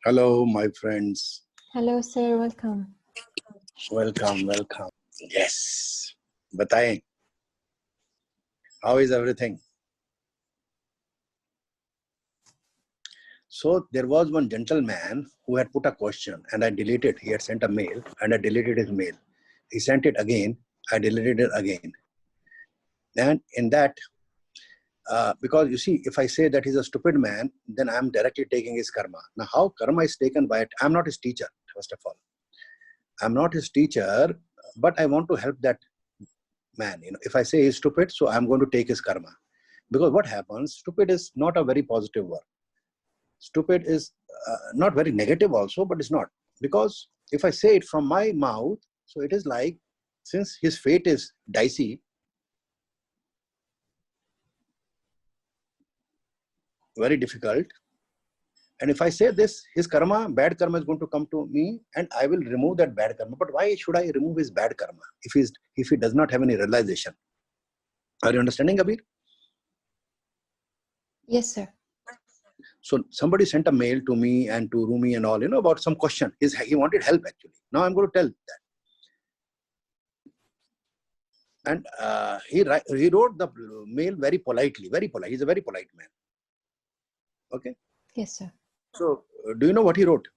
Hello, my friends. Hello, sir. Welcome. Welcome, welcome. Yes. Bataएं. How is everything? So there was one gentleman who had put a question and I deleted. He had sent a mail and I deleted his mail. He sent it again. I deleted it again. And in that, because you see, if I say that he's a stupid man, then I'm directly taking his karma. Now, how karma is taken by it? I'm not his teacher, first of all. I'm not his teacher, but I want to help that man. If I say he's stupid, so I'm going to take his karma. Because what happens, stupid is not a very positive word. Stupid is not very negative also, but it's not. Because if I say it from my mouth, so it is like, since his fate is dicey, very difficult. And if I say this, his karma, bad karma is going to come to me and I will remove that bad karma. But why should I remove his bad karma if he does not have any realization? Are you understanding, Abir? Yes, sir. So somebody sent a mail to me and to Rumi and all, about some question. He wanted help actually. Now I'm going to tell that. And he wrote the mail very politely, very polite. He's a very polite man. Okay? Yes, sir. So do you know what he wrote?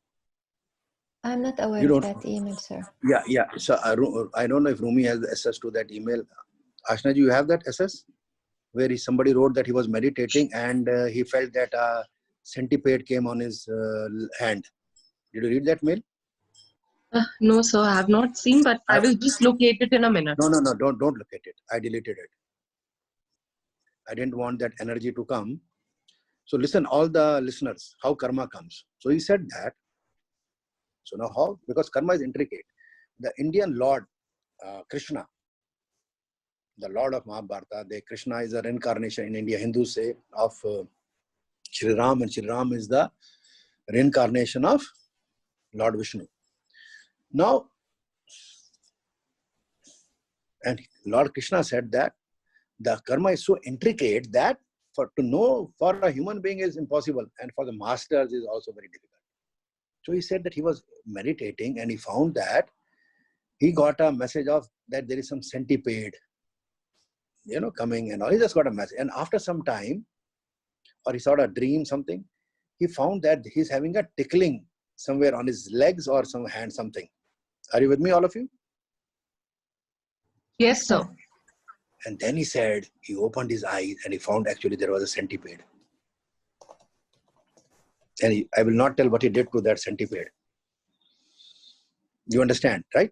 I'm not aware of that email, sir. Yeah. So I don't know if Rumi has access to that email. Ashna, you have that access? Where somebody wrote that he was meditating and he felt that a centipede came on his hand. Did you read that mail? No, sir, I have not seen, but I will just locate it in a minute. No, don't look at it. I deleted it. I didn't want that energy to come. So listen, all the listeners, how karma comes. So he said that. So now how? Because karma is intricate. The Indian Lord, Krishna, the Lord of Mahabharata, Krishna is a reincarnation in India. Hindus say of Shri Ram, and Shri Ram is the reincarnation of Lord Vishnu. Now, and Lord Krishna said that the karma is so intricate that to know for a human being is impossible, and for the masters is also very difficult. So he said that he was meditating and he found that he got a message of that there is some centipede, coming and all. He just got a message. And after some time, or he saw a dream, something, he found that he's having a tickling somewhere on his legs or some hand, something. Are you with me, all of you? Yes, sir. And then he said, he opened his eyes and he found actually there was a centipede. And I will not tell what he did to that centipede. You understand, right?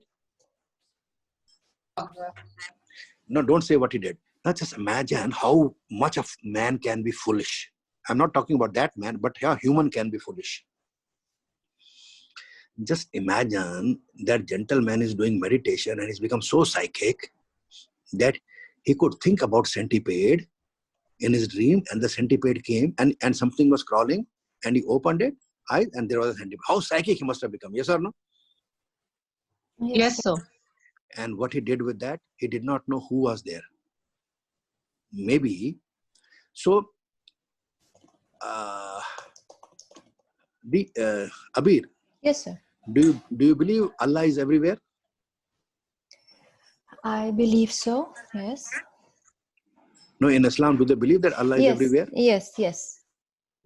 No, don't say what he did. Now just imagine how much of man can be foolish. I'm not talking about that man, but how human can be foolish. Just imagine that gentleman is doing meditation and he's become so psychic that he could think about centipede in his dream, and the centipede came and something was crawling and he opened it, eyes, and there was a centipede. How psychic he must have become, yes or no? Yes, sir. And what he did with that, he did not know who was there. Maybe. So, Abir. Yes, sir. Do you believe Allah is everywhere? I believe so. Yes. No, in Islam, do they believe that Allah is everywhere? Yes.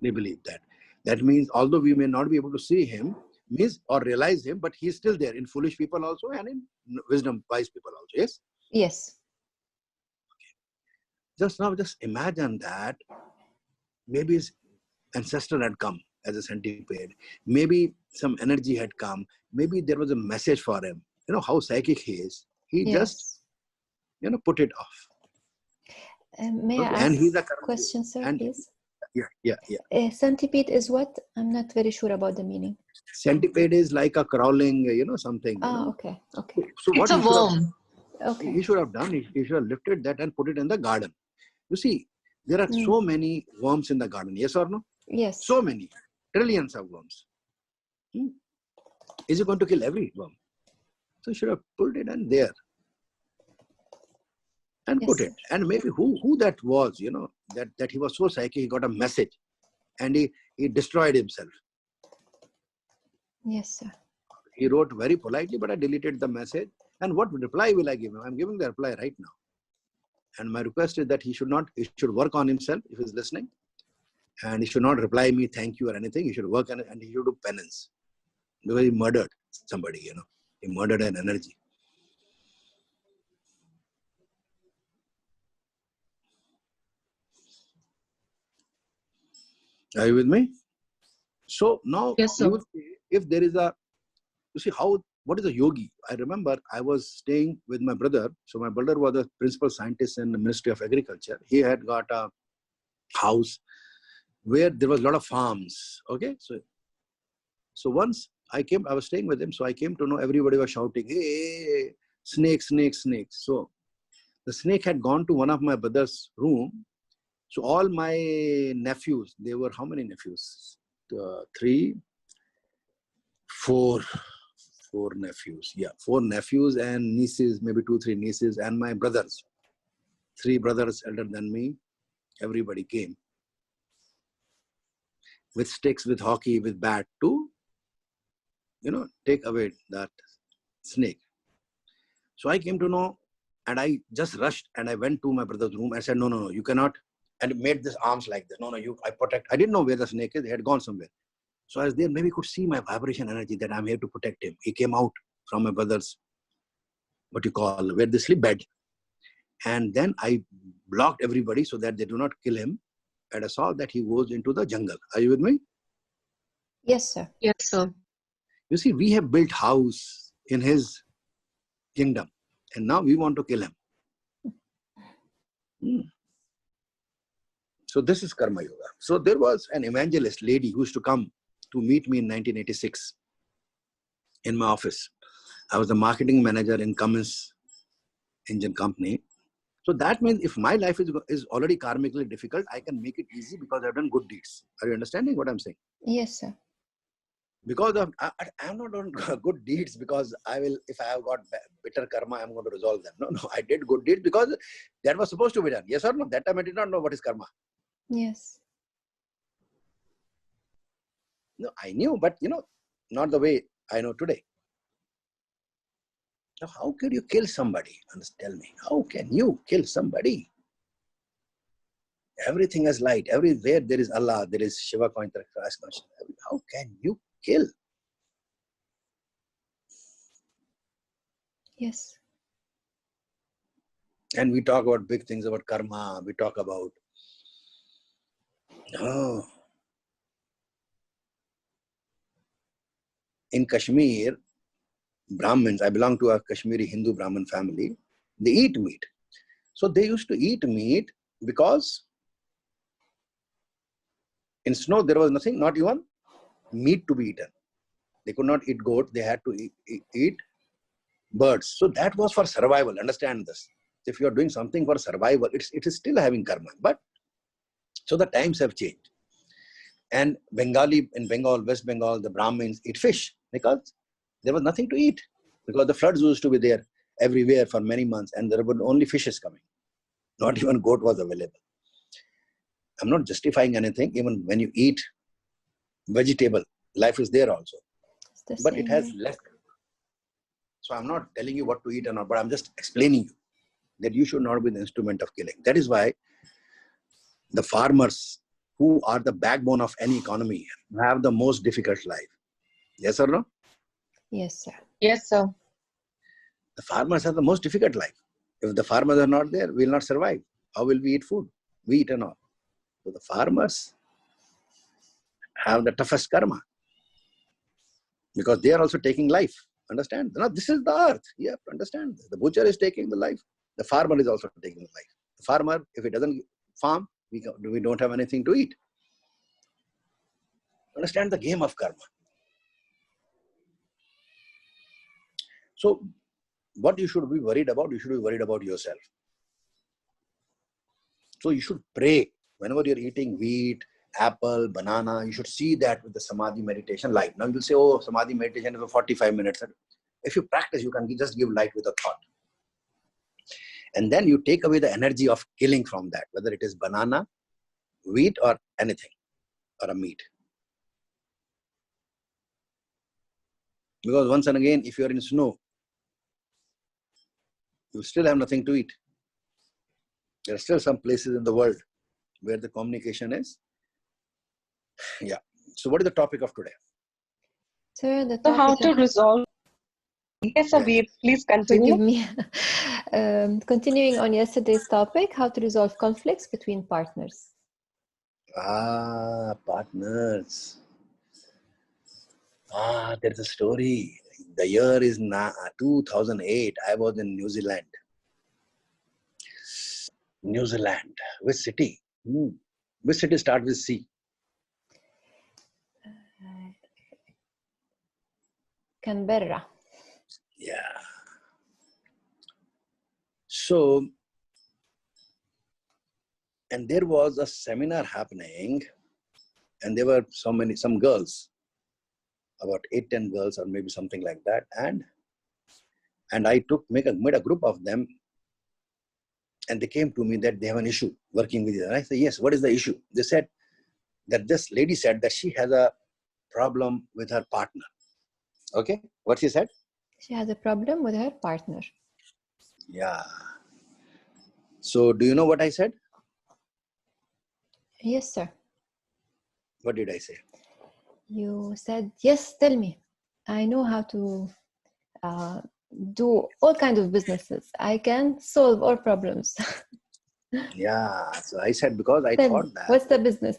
They believe that. That means, although we may not be able to see him, or realize him, but he's still there in foolish people also and in wisdom, wise people also. Yes? Yes. Okay. Just imagine that maybe his ancestor had come as a centipede. Maybe some energy had come. Maybe there was a message for him. How psychic he is. He just, put it off. May I ask a question, sir, please? Yeah. Centipede is what? I'm not very sure about the meaning. Centipede is like a crawling, something. Okay. So it's a worm. Okay. He should have done, he should have lifted that and put it in the garden. You see, there are so many worms in the garden, yes or no? Yes. So many, trillions of worms. Is he going to kill every worm? So he should have put it in there. And put it. And maybe who that was, that he was so psychic, he got a message and he destroyed himself. Yes, sir. He wrote very politely, but I deleted the message. And what reply will I give him? I'm giving the reply right now. And my request is that he should work on himself if he's listening. And he should not reply me, thank you or anything. He should work on it and he should do penance. Because he murdered somebody, He murdered an energy. Are you with me? So now, Yes, sir. you would say, if there is what is a yogi? I remember I was staying with my brother. So my brother was a principal scientist in the Ministry of Agriculture. He had got a house where there was a lot of farms. Okay. So once I was staying with him. So I came to know everybody was shouting, hey, snake, snake, snake. So the snake had gone to one of my brother's room. So all my nephews, there were how many nephews? 4 nephews. Yeah, 4 nephews and nieces, maybe 2-3 nieces, and my brothers. 3 brothers elder than me. Everybody came with sticks, with hockey, with bat to, take away that snake. So I came to know, and I just rushed and I went to my brother's room. I said, no, you cannot. And made this arms like this. No, I protect. I didn't know where the snake is. He had gone somewhere. So I was there, maybe could see my vibration energy that I'm here to protect him. He came out from my brother's, where they sleep bed. And then I blocked everybody so that they do not kill him. And I saw that he goes into the jungle. Are you with me? Yes, sir. Yes, sir. You see, we have built house in his kingdom. And now we want to kill him. So this is Karma Yoga. So there was an evangelist lady who used to come to meet me in 1986 in my office. I was the marketing manager in Cummins Engine Company. So that means if my life is already karmically difficult, I can make it easy because I've done good deeds. Are you understanding what I'm saying? Yes, sir. Because I'm not doing good deeds because if I have got bitter karma, I'm going to resolve them. No, I did good deeds because that was supposed to be done. Yes or no? That time I did not know what is karma. Yes. No, I knew, but not the way I know today. Now, how could you kill somebody? Tell me, how can you kill somebody? Everything is light. Everywhere there is Allah, there is Shiva consciousness. How can you kill? Yes. And we talk about big things about karma. We talk about, in Kashmir, Brahmins, I belong to a Kashmiri Hindu Brahmin family, they eat meat. So they used to eat meat because in snow there was nothing, not even meat to be eaten. They could not eat goat, they had to eat birds. So that was for survival, understand this. If you are doing something for survival, it is still having karma. But so the times have changed. And in Bengal, West Bengal, the Brahmins eat fish because there was nothing to eat. Because the floods used to be there everywhere for many months and there were only fishes coming. Not even goat was available. I'm not justifying anything. Even when you eat vegetable, life is there also. But it has less. So I'm not telling you what to eat or not, but I'm just explaining you that you should not be the instrument of killing. That is why the farmers, who are the backbone of any economy, have the most difficult life. Yes or no? Yes, sir. Yes, sir. The farmers have the most difficult life. If the farmers are not there, we will not survive. How will we eat food? We eat and all. So the farmers have the toughest karma because they are also taking life. Understand? Now, this is the earth. You have to understand this. The butcher is taking the life. The farmer is also taking the life. The farmer, if he doesn't farm, we don't have anything to eat. Understand the game of karma. So, what you should be worried about? You should be worried about yourself. So, you should pray whenever you're eating wheat, apple, banana. You should see that with the samadhi meditation light. Now, you'll say, oh, samadhi meditation is for 45 minutes. If you practice, you can just give light with a thought. And then you take away the energy of killing from that, whether it is banana, wheat, or anything, or a meat. Because once and again, if you're in snow, you still have nothing to eat. There are still some places in the world where the communication is. Yeah. So what is the topic of today? Sir, the So how topic to resolve? Yes, Abir, please continue. Forgive me. Continuing on yesterday's topic, how to resolve conflicts between partners. Partners. There's a story. The year is 2008. I was in New Zealand. New Zealand. Which city? Which city starts with C? Canberra. Yeah. So, and there was a seminar happening, and there were some girls, about 8-10 girls or maybe something like that, and I made a group of them, and they came to me that they have an issue working with you. And I said, yes, what is the issue? They said that this lady said that she has a problem with her partner. Okay, what she said? She has a problem with her partner. Yeah. So do you know what I said? Yes, sir. What did I say? You said, yes, tell me. I know how to do all kinds of businesses. I can solve all problems. Yeah. So I said, because I Tell thought me, that. what's the business?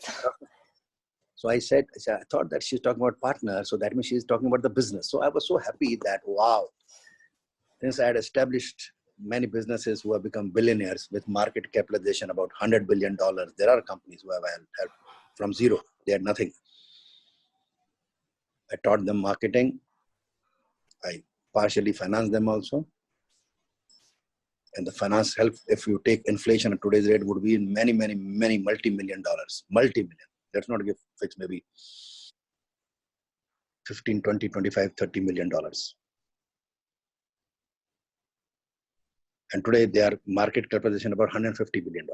So I said, I thought that she's talking about partner. So that means she's talking about the business. So I was so happy that, wow, since I had established many businesses who have become billionaires with market capitalization about $100 billion. There are companies who have helped from zero. They had nothing. I taught them marketing. I partially financed them also. And the finance help, if you take inflation at today's rate, would be many multi-million dollars. Multi-million. Let's not give fixed, maybe 15, 20, 25, $30 million. And today they are market capitalization about $150 billion.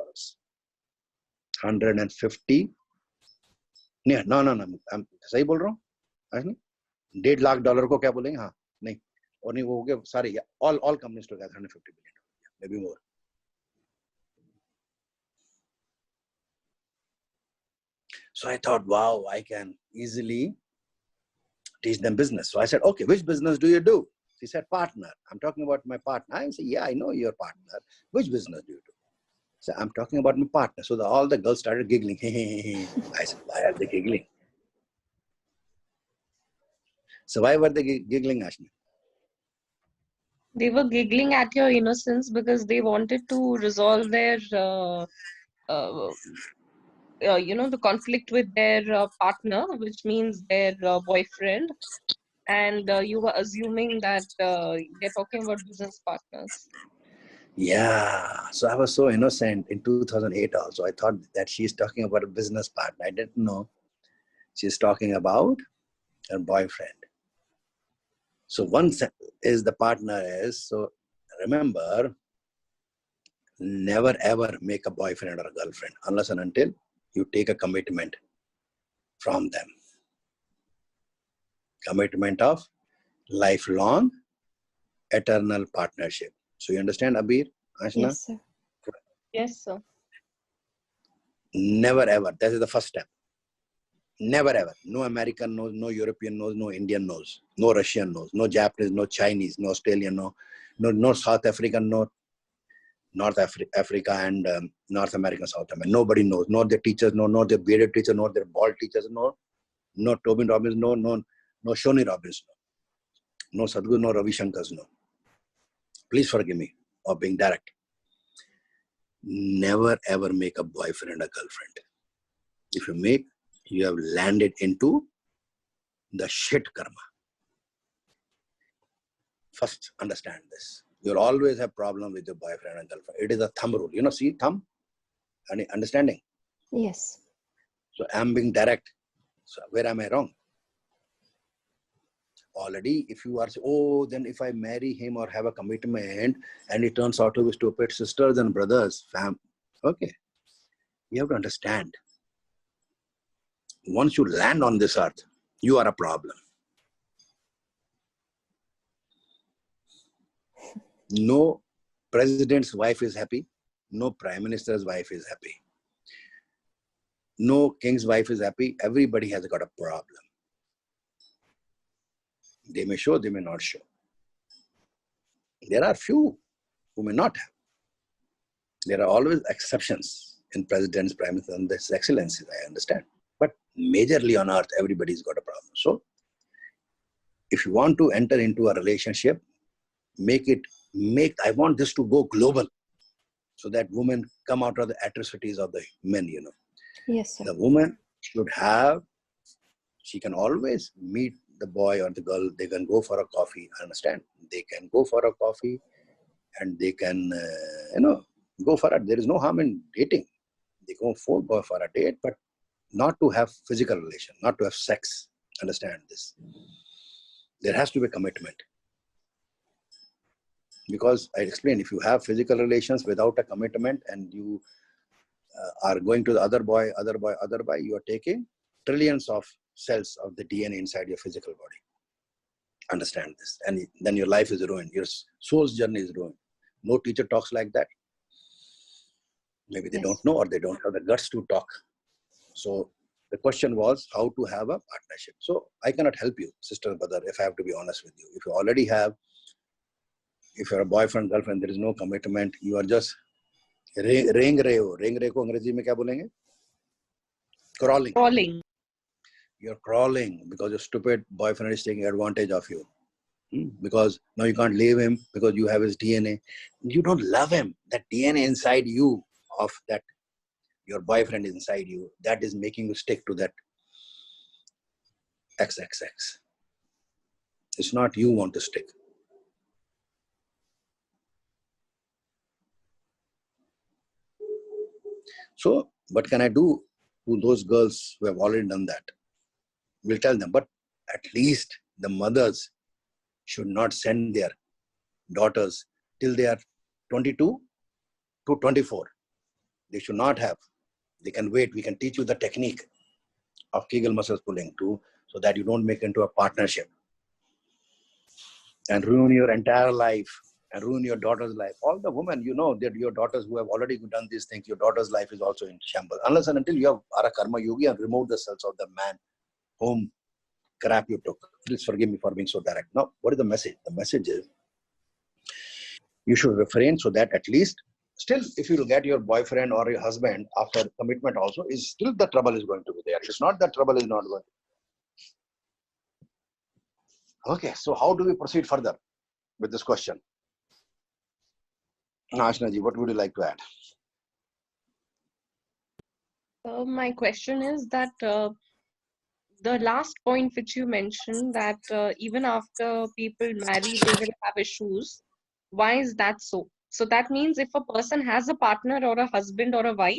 150. नहीं, no, I'm सही बोल रहा हूँ? नहीं, $1.5 lakh को क्या बोलेंगे? हाँ, नहीं, और नहीं वो हो गया सारे, all companies together $150 billion, maybe more. So I thought, wow, I can easily teach them business. So I said, okay, which business do you do? She said, partner. I'm talking about my partner. I said, yeah, I know your partner. Which business do you do? So I'm talking about my partner. So all the girls started giggling. I said, why are they giggling? So why were they giggling, Ashni? They were giggling at your innocence because they wanted to resolve their, the conflict with their partner, which means their boyfriend. And you were assuming that they're talking about business partners. Yeah. So I was so innocent in 2008 also. I thought that she's talking about a business partner. I didn't know she's talking about her boyfriend. So one is the partner is, so remember, never ever make a boyfriend or a girlfriend unless and until you take a commitment from them. Commitment of lifelong, eternal partnership. So you understand, Abir, Ashna? Yes, sir. Yes, sir. Never ever. That is the first step. Never ever. No American knows, no European knows, no Indian knows, no Russian knows, no Japanese, no Chinese, no Australian, no South African, no North Africa and North American, South America. Nobody knows. Not their teachers, no their bearded teachers, not their bald teachers, no Tobin Robbins, no Shoni Robbins, no Sadhguru, no Ravi Shankars, no. Please forgive me of being direct. Never ever make a boyfriend or girlfriend. If you make, you have landed into the shit karma. First, understand this. You'll always have problem with your boyfriend and girlfriend. It is a thumb rule. See thumb? And understanding? Yes. So I'm being direct. So where am I wrong? Already, if you are, then if I marry him or have a commitment and it turns out to be stupid, sisters and brothers, okay. You have to understand. Once you land on this earth, you are a problem. No president's wife is happy. No prime minister's wife is happy. No king's wife is happy. Everybody has got a problem. They may show, they may not show. There are few who may not have. There are always exceptions in presidents, prime ministers, and this excellencies, I understand. But majorly on earth, everybody's got a problem. So, if you want to enter into a relationship, I want this to go global so that women come out of the atrocities of the men, you know. Yes, sir. The woman should have, she can always meet the boy or the girl, they can go for a coffee, understand? They can go for a coffee and they can, go for it. There is no harm in dating. They go for a date, but not to have physical relation, not to have sex. Understand this. There has to be commitment. Because I explained, if you have physical relations without a commitment and you are going to the other boy, you are taking trillions of cells of the DNA inside your physical body. Understand this. And then your life is ruined. Your soul's journey is ruined. No teacher talks like that. Maybe they don't know or they don't have the guts to talk. So the question was how to have a partnership. So I cannot help you, sister and brother, if I have to be honest with you. If you already have, if you're a boyfriend, girlfriend, there is no commitment, you are just रेंग रहे हो. रेंग रहे को अंग्रेजी में क्या बोलेंगे? Crawling. Crawling. You're crawling because your stupid boyfriend is taking advantage of you. Because now you can't leave him because you have his DNA. You don't love him. That DNA inside you of that, your boyfriend is inside you, that is making you stick to that XXX. It's not you want to stick. So what can I do to those girls who have already done that? We'll tell them, but at least the mothers should not send their daughters till they are 22 to 24. They should not have. They can wait. We can teach you the technique of Kegel muscles pulling too, so that you don't make into a partnership and ruin your entire life and ruin your daughter's life. All the women, you know that your daughters who have already done these things, your daughter's life is also in shambles. Unless and until you are a karma yogi and remove the cells of the man whom crap you took. Please forgive me for being so direct. Now, what is the message? The message is you should refrain so that at least, still, if you will get your boyfriend or your husband after commitment also, is still the trouble is going to be there. It's not that trouble is not going. Okay, so how do we proceed further with this question? Ashna ji, what would you like to add? My question is that the last point which you mentioned, that even after people marry, they will have issues. Why is that so? So that means if a person has a partner or a husband or a wife,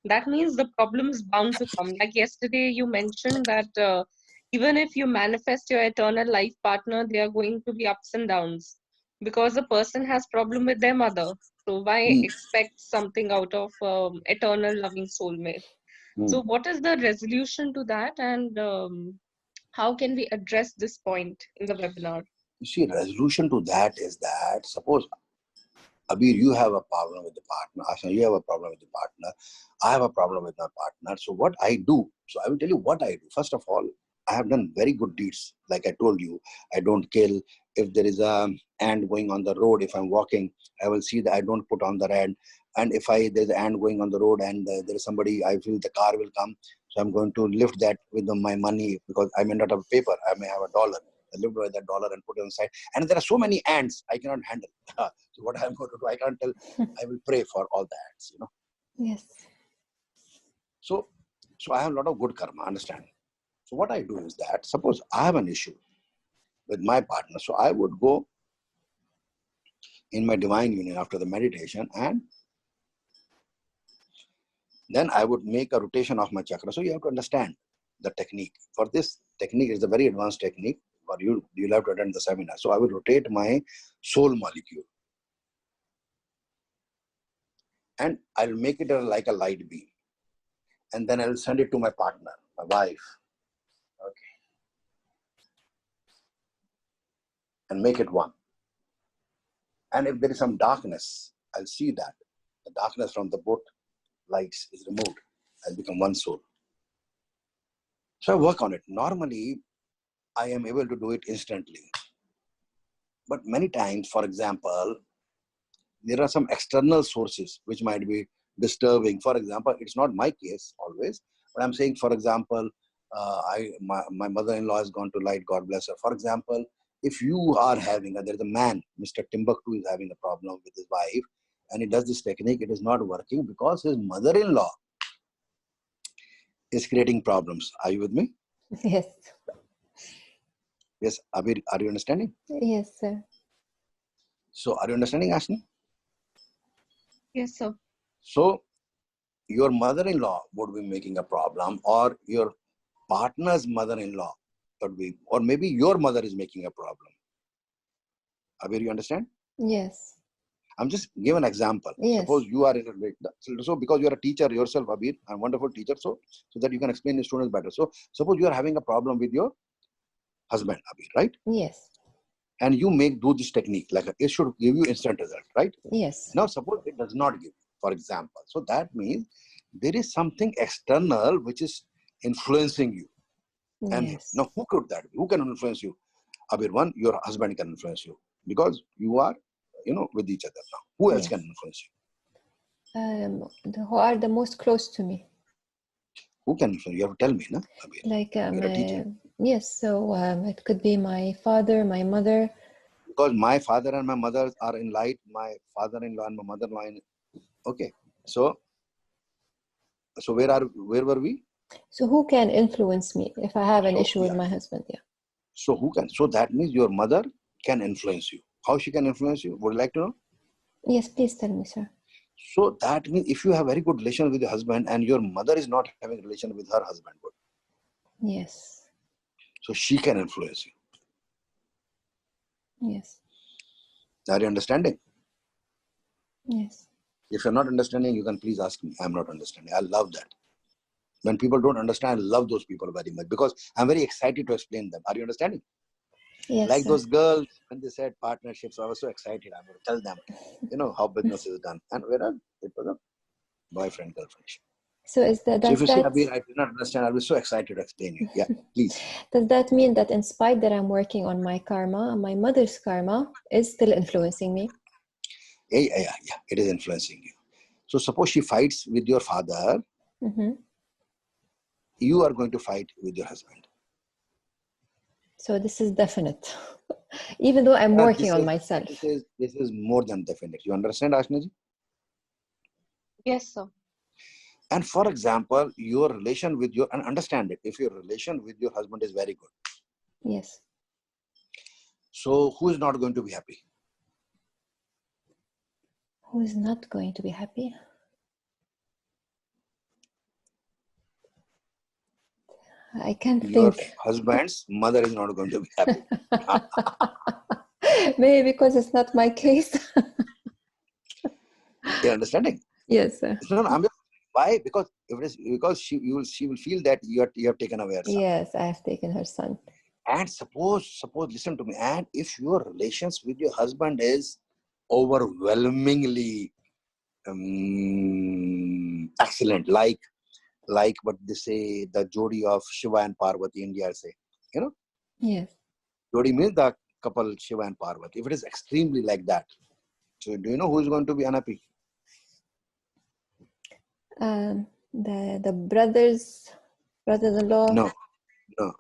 that means the problem is bound to come. Like yesterday, you mentioned that even if you manifest your eternal life partner, there are going to be ups and downs because a person has problem with their mother. So why expect something out of eternal loving soulmate? So what is the resolution to that, and how can we address this point in the webinar? You see, resolution to that is that, suppose, Abir, you have a problem with the partner, Ashna, you have a problem with the partner, I have a problem with my partner. So what I do, so I will tell you what I do. First of all, I have done very good deeds. Like I told you, I don't kill. If there is a ant going on the road, if I'm walking, I will see that I don't put on the ant. And if there's an ant going on the road and there is somebody, I feel the car will come. So I'm going to lift that with my money because I may not have paper. I may have $1. I lift by that dollar and put it inside. And there are so many ants I cannot handle. So what I'm going to do, I can't tell. I will pray for all the ants, Yes. So I have a lot of good karma, understand? So what I do is that, suppose I have an issue with my partner. So I would go in my divine union after the meditation and then I would make a rotation of my chakra. So you have to understand the technique. For this technique is a very advanced technique. For you, you'll have to attend the seminar. So I will rotate my soul molecule. And I'll make it like a light beam. And then I'll send it to my partner, my wife. Okay. And make it one. And if there is some darkness, I'll see that. The darkness from the both lights is removed. I'll become one soul. So I work on it. Normally, I am able to do it instantly. But many times, for example, there are some external sources which might be disturbing. For example, it's not my case always, but I'm saying, for example, my mother-in-law has gone to light, God bless her. For example, if you are having, there's a man, Mr. Timbuktu is having a problem with his wife, and he does this technique, it is not working because his mother-in-law is creating problems. Are you with me? Yes. Yes, Abir, are you understanding? Yes, sir. So, are you understanding, Ashni? Yes, sir. So, your mother-in-law would be making a problem, or your partner's mother-in-law would be, or maybe your mother is making a problem. Abir, you understand? Yes. I'm just give an example. Yes. Suppose you are in a, so because you are a teacher yourself, Abir, a wonderful teacher, so that you can explain the students better. So, suppose you are having a problem with your husband, Abir, right? Yes. And you do this technique, like it should give you instant result, right? Yes. Now, suppose it does not give, for example. So that means there is something external which is influencing you. And Yes. now, who could that be? Who can influence you? Abir, one, your husband can influence you because you are, with each other now. Who else Yes. can influence you? Who are the most close to me? Who can influence you? You have to tell me, no? Abir. Like, You're a teacher. yes, so it could be my father, my mother. Because my father and my mother are in light, my father-in-law and my mother-in-law in. Okay, so where were we? So who can influence me if I have an issue with yeah. my husband? Yeah. So who can? So that means your mother can influence you. How she can influence you? Would you like to know? Yes, please tell me, sir. So that means if you have very good relation with your husband and your mother is not having relation with her husband, Yes. so she can influence you. Yes. Are you understanding? Yes. If you're not understanding, you can please ask me. I'm not understanding. I love that. When people don't understand, I love those people very much because I'm very excited to explain them. Are you understanding? Yes, Like sir. those girls, when they said partnerships, I was so excited. I'm going to tell them, how business is done. And whereas it was a boyfriend-girlfriend. So So if you say, Abir, I did not understand, I'll be so excited to explain you. Yeah, please. Does that mean that in spite that I'm working on my karma, my mother's karma is still influencing me? Yeah. It is influencing you. So suppose she fights with your father, Mm-hmm. you are going to fight with your husband. So this is definite, even though I'm working on myself. This is more than definite. You understand, Ashnaji? Yes, sir. And for example, your relation with and understand it, if your relation with your husband is very good. Yes. So who is not going to be happy? Who is not going to be happy? I can't Your think. husband's mother is not going to be happy. Maybe because it's not my case. You're understanding? Yes, sir. No, why? Because she will feel that you have taken away her son. Yes, I have taken her son. And suppose, listen to me. And if your relations with your husband is overwhelmingly excellent, like what they say, the Jodi of Shiva and Parvati, India say, Yes. Jodi means the couple Shiva and Parvati. If it is extremely like that, so do you know who is going to be unhappy? The brothers-in-law. No.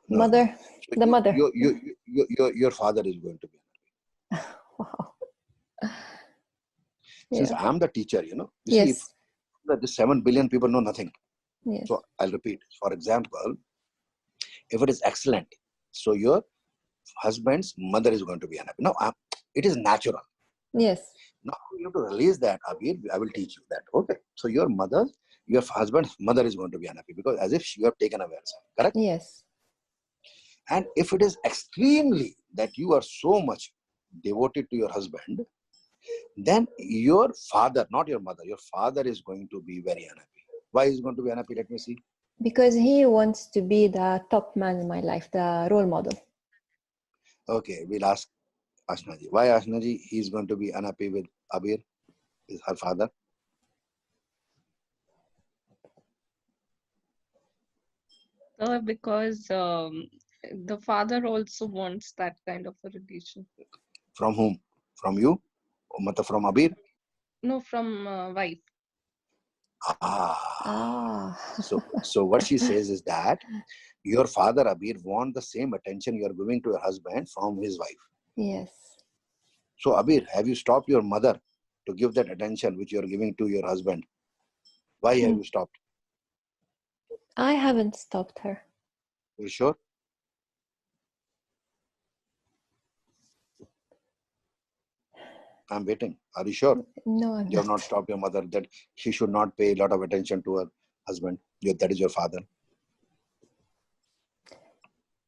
Mother. So the mother. Your father is going to be unhappy. Wow. Since I am the teacher, you yes. see, the 7 billion people know nothing. Yes. So I'll repeat. For example, if it is excellent, so your husband's mother is going to be unhappy. Now, it is natural. Yes. Now you have to release that, Abir. I will teach you that. Okay. So your husband's mother is going to be unhappy because as if you have taken away her son. Correct? Yes. And if it is extremely that you are so much devoted to your husband, then your father, not your mother, your father is going to be very unhappy. Why is he going to be unhappy? Let me see. Because he wants to be the top man in my life, the role model. Okay, we'll ask Ashna ji. Why Ashna ji? He is going to be unhappy with Abir, is her father. Because the father also wants that kind of a relationship. From whom? From you? Or from Abir? No, from wife. So what she says is that your father Abir wants the same attention you are giving to your husband from his wife. Yes. So Abir, have you stopped your mother to give that attention which you are giving to your husband? Why have you stopped? I haven't stopped her. You sure? I'm waiting. Are you sure? No, I'm You have not stopped your mother that she should not pay a lot of attention to her husband. That is your father.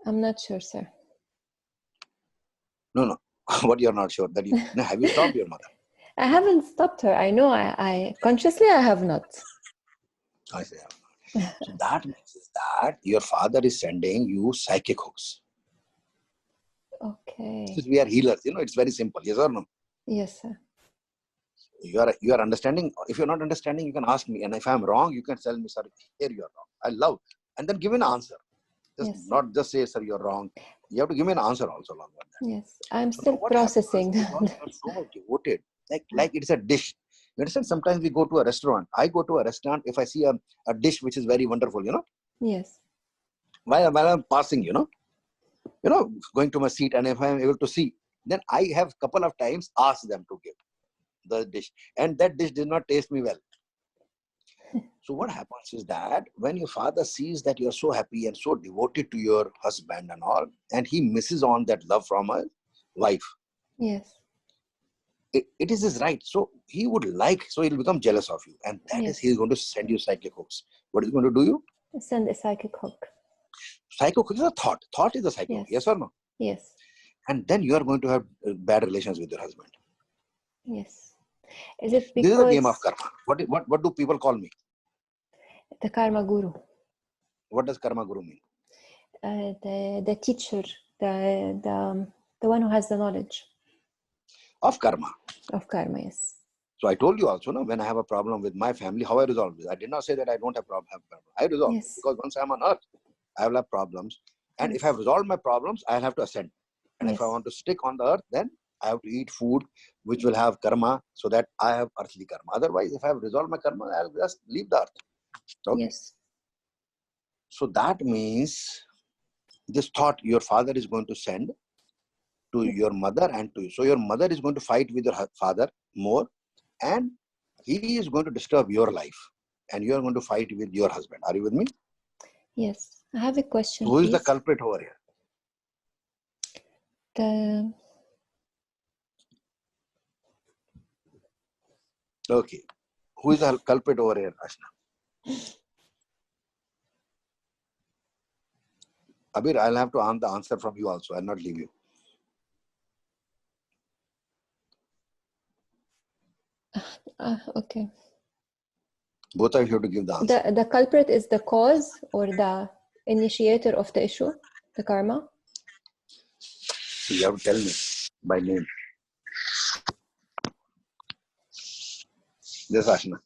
I'm not sure, sir. No. What you're not sure? Have you stopped your mother? I haven't stopped her. I know I consciously I have not. I say, so that means that your father is sending you psychic hooks. Okay. Since we are healers, it's very simple. Yes or no? Yes, sir. You are understanding. If you're not understanding, you can ask me. And if I'm wrong, you can tell me, sir, here you are wrong. I love. And then give me an answer. Not just say, sir, you're wrong. You have to give me an answer also along with that. Yes, I'm still processing. You are so much devoted. Like it's a dish. You understand? Sometimes we go to a restaurant. I go to a restaurant if I see a dish which is very wonderful, Yes. While I'm passing, going to my seat, and if I'm able to see, then I have a couple of times asked them to give the dish. And that dish did not taste me well. So what happens is that when your father sees that you're so happy and so devoted to your husband and all, and he misses on that love from a wife. Yes. It is his right. So he would so he'll become jealous of you. And that is he's going to send you psychic hooks. What is he going to do you? Send a psychic hook. Psychic hook is a thought. Thought is a psychic hook. Yes or no? Yes. And then you are going to have bad relations with your husband. Yes. Is it because... This is a game of karma. What do people call me? The karma guru. What does karma guru mean? The teacher, the one who has the knowledge. Of karma. Of karma, yes. So I told you also, when I have a problem with my family, how I resolve it. I did not say that I don't have problem. I resolve it. Because once I'm on earth, I will have problems. And if I've resolved my problems, I'll have to ascend. And if I want to stick on the earth, then I have to eat food which will have karma so that I have earthly karma. Otherwise, if I have resolved my karma, I'll just leave the earth. Okay? Yes. So that means this thought your father is going to send to your mother and to you. So your mother is going to fight with your father more, and he is going to disturb your life, and you are going to fight with your husband. Are you with me? Yes. I have a question. Who is the culprit over here? Okay. Who is the culprit over here, Ashna? Abir, I'll have to answer from you also. I'll not leave you. Okay. Both of you have to give the answer. The culprit is the cause or the initiator of the issue, the karma? So you have to tell me by name. Yes, Ashna.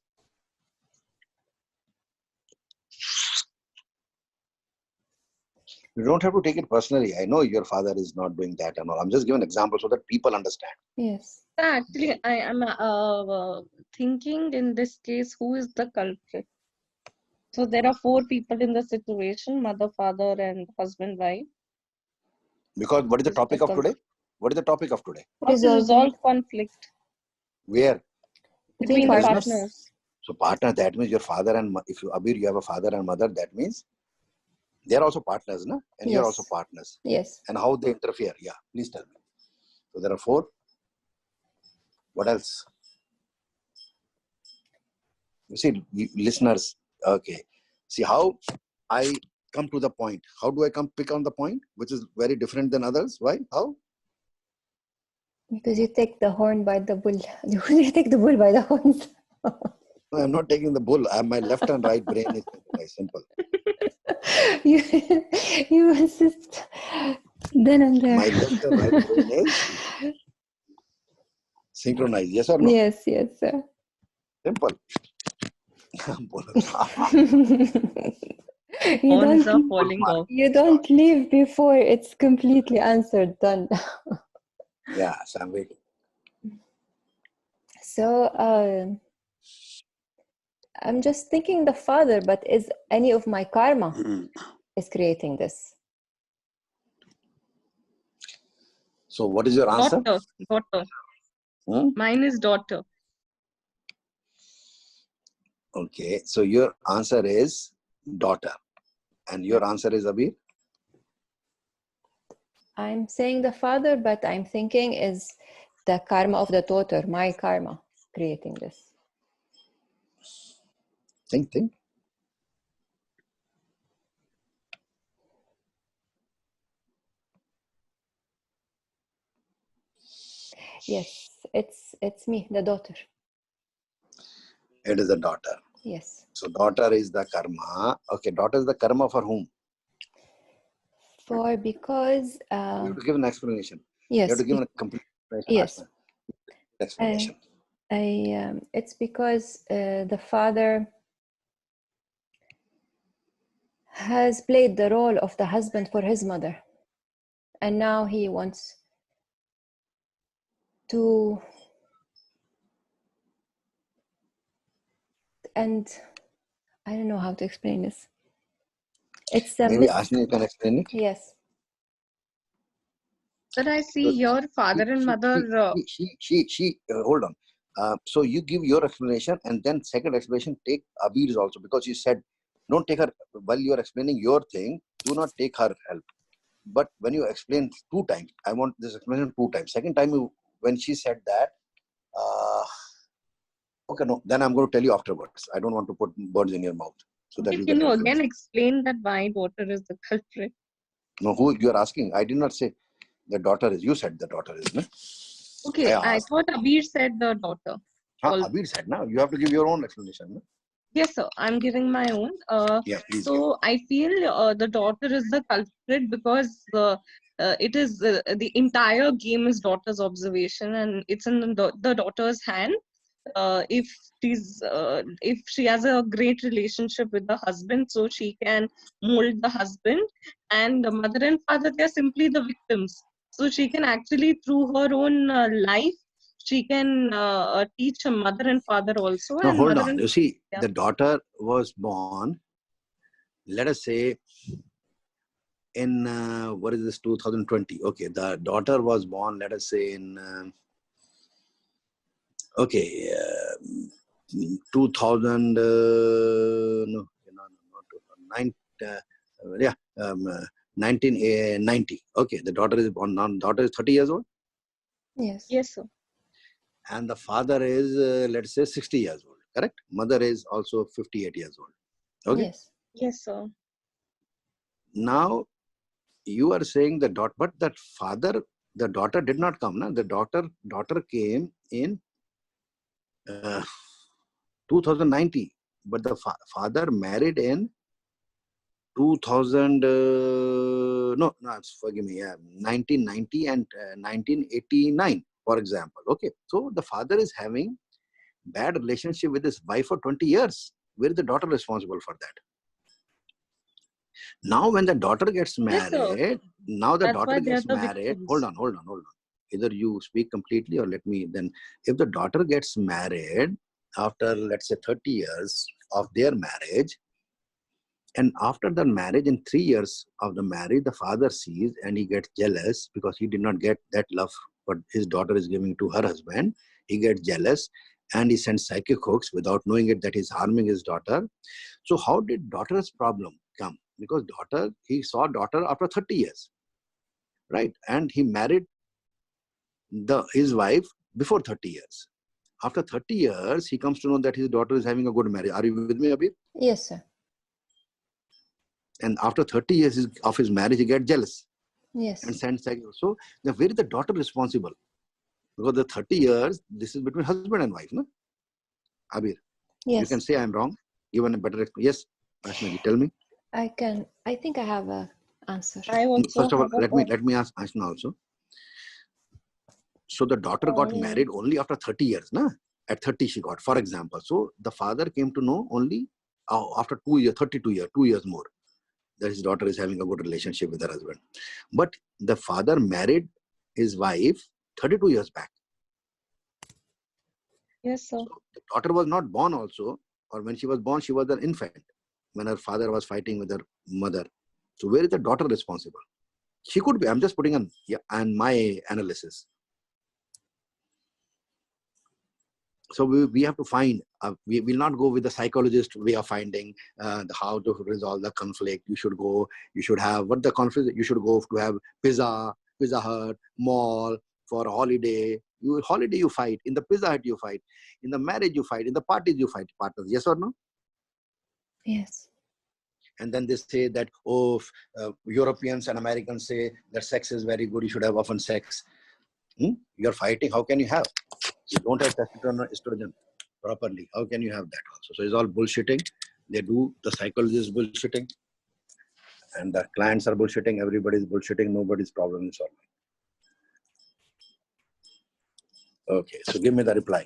You don't have to take it personally. I know your father is not doing that and all. I'm just giving an example so that people understand. Yes. Actually, I am thinking in this case, who is the culprit? So there are 4 people in the situation: mother, father, and husband, wife. Because what is the topic of today? What is the topic of today? How to resolve conflict. Where? Between the partners. So partner, that means your father and if you Abir, you have a father and mother, that means they are also partners, no? And you are also partners. Yes. And how they interfere? Yeah, please tell me. So there are 4. What else? You see, listeners, okay. See how I come to the point. How do I pick on the point, which is very different than others? Why? How? Because you take the horn by the bull. You take the bull by the horns. No, I'm not taking the bull. My left and right brain is very simple. You insist Then and there. My left and right brain is synchronized. Yes or no? Yes, yes, sir. Simple. You Horns are don't, falling off. you don't leave before it's completely answered, done. Yeah, so I'm waiting. So I'm just thinking the father, but is any of my karma is creating this? So what is your answer? Daughter. Hmm? Mine is daughter. Okay, so your answer is daughter. And your answer is Abir? I'm saying the father, but I'm thinking is the karma of the daughter, my karma, creating this. Think. Yes, it's me, the daughter. It is the daughter. Yes. So daughter is the karma. Okay, daughter is the karma for whom? Because You have to give an explanation. yes, You have to give a complete explanation. It's because the father has played the role of the husband for his mother, and now he wants to, and I don't know how to explain this. It's a Maybe Ashni, you can explain it. Yes. But I see your father and mother. Hold on. So you give your explanation and then second explanation take Abir's also, because you said don't take her while you are explaining your thing. Do not take her help. But when you explain 2 times, I want this explanation 2 times. Second time when she said that, okay, no, then I'm going to tell you afterwards. I don't want to put words in your mouth so that you Can get you confused. again explain that why daughter is the culprit? No, who you are asking? I did not say the daughter is. You said the daughter is. No? Okay, I thought Abir said the daughter. Abir said, now you have to give your own explanation. No? Yes, sir. I'm giving my own. Yeah, please. So I feel the daughter is the culprit because it is the entire game is daughter's observation and it's in the daughter's hand. If she has a great relationship with the husband, so she can mold the husband, and the mother and father, they are simply the victims. So she can actually, through her own life, she can teach her mother and father also. Now And hold mother on. and You see, yeah. the daughter was born, let us say, in what is this, 2020? Okay, the daughter was born, let us say, in 2000. No, not 2009. 1990. Okay, the daughter is born now. Daughter is 30 years old. Yes. Yes, sir. And the father is, let's say, 60 years old. Correct? Mother is also 58 years old. Okay. Yes. Yes, sir. Now you are saying the daughter, but that father, the daughter did not come. No? The daughter came in 2090, but the father married in 2000. No, forgive me. 1990 and 1989, for example. Okay, so the father is having bad relationship with his wife for 20 years. Where is the daughter responsible for that? Now when the daughter gets married, Yes, now the that's daughter why they are gets the married. victims. Hold on. Either you speak completely or let me then. If the daughter gets married after, let's say, 30 years of their marriage, and after the marriage, in 3 years of the marriage, the father sees and he gets jealous because he did not get that love what his daughter is giving to her husband. He gets jealous and he sends psychic hooks without knowing it that he's harming his daughter. So how did daughter's problem come? Because he saw daughter after 30 years, right? And he married his wife before 30 years. After 30 years, he comes to know that his daughter is having a good marriage. Are you with me, Abir? Yes, sir. And after 30 years of his marriage, he gets jealous. Yes. And sends psychic. So now where is the daughter responsible? Because the 30 years, this is between husband and wife, no? Abir, Yes. you can say I'm wrong. Given a better explanation. Yes, Ashnaji, tell me. I think I have answer. I also First of all, have a let me ask Ashna also. So the daughter got married only after 30 years, na? At 30 she got, for example. So the father came to know only after 2 years, 32 years, 2 years more, that his daughter is having a good relationship with her husband. But the father married his wife 32 years back. Yes, sir. So the daughter was not born also, or when she was born, she was an infant when her father was fighting with her mother. So where is the daughter responsible? She could be. I'm just putting on my analysis. So we have to find, we will not go with the psychologist way of finding how to resolve the conflict. You should have, what the conflict, you should go to have Pizza Hut, mall, for a holiday. Holiday you fight, in the Pizza Hut you fight, in the marriage you fight, in the parties you fight partners. Yes or no? Yes. And then they say that, Europeans and Americans say that sex is very good, you should have often sex. You're fighting, how can you have? You don't have testosterone or estrogen properly. How can you have that also? So it's all bullshitting. They do, the psychologists bullshitting, and the clients are bullshitting. Everybody's bullshitting. Nobody's problem is solved. Okay, so give me the reply.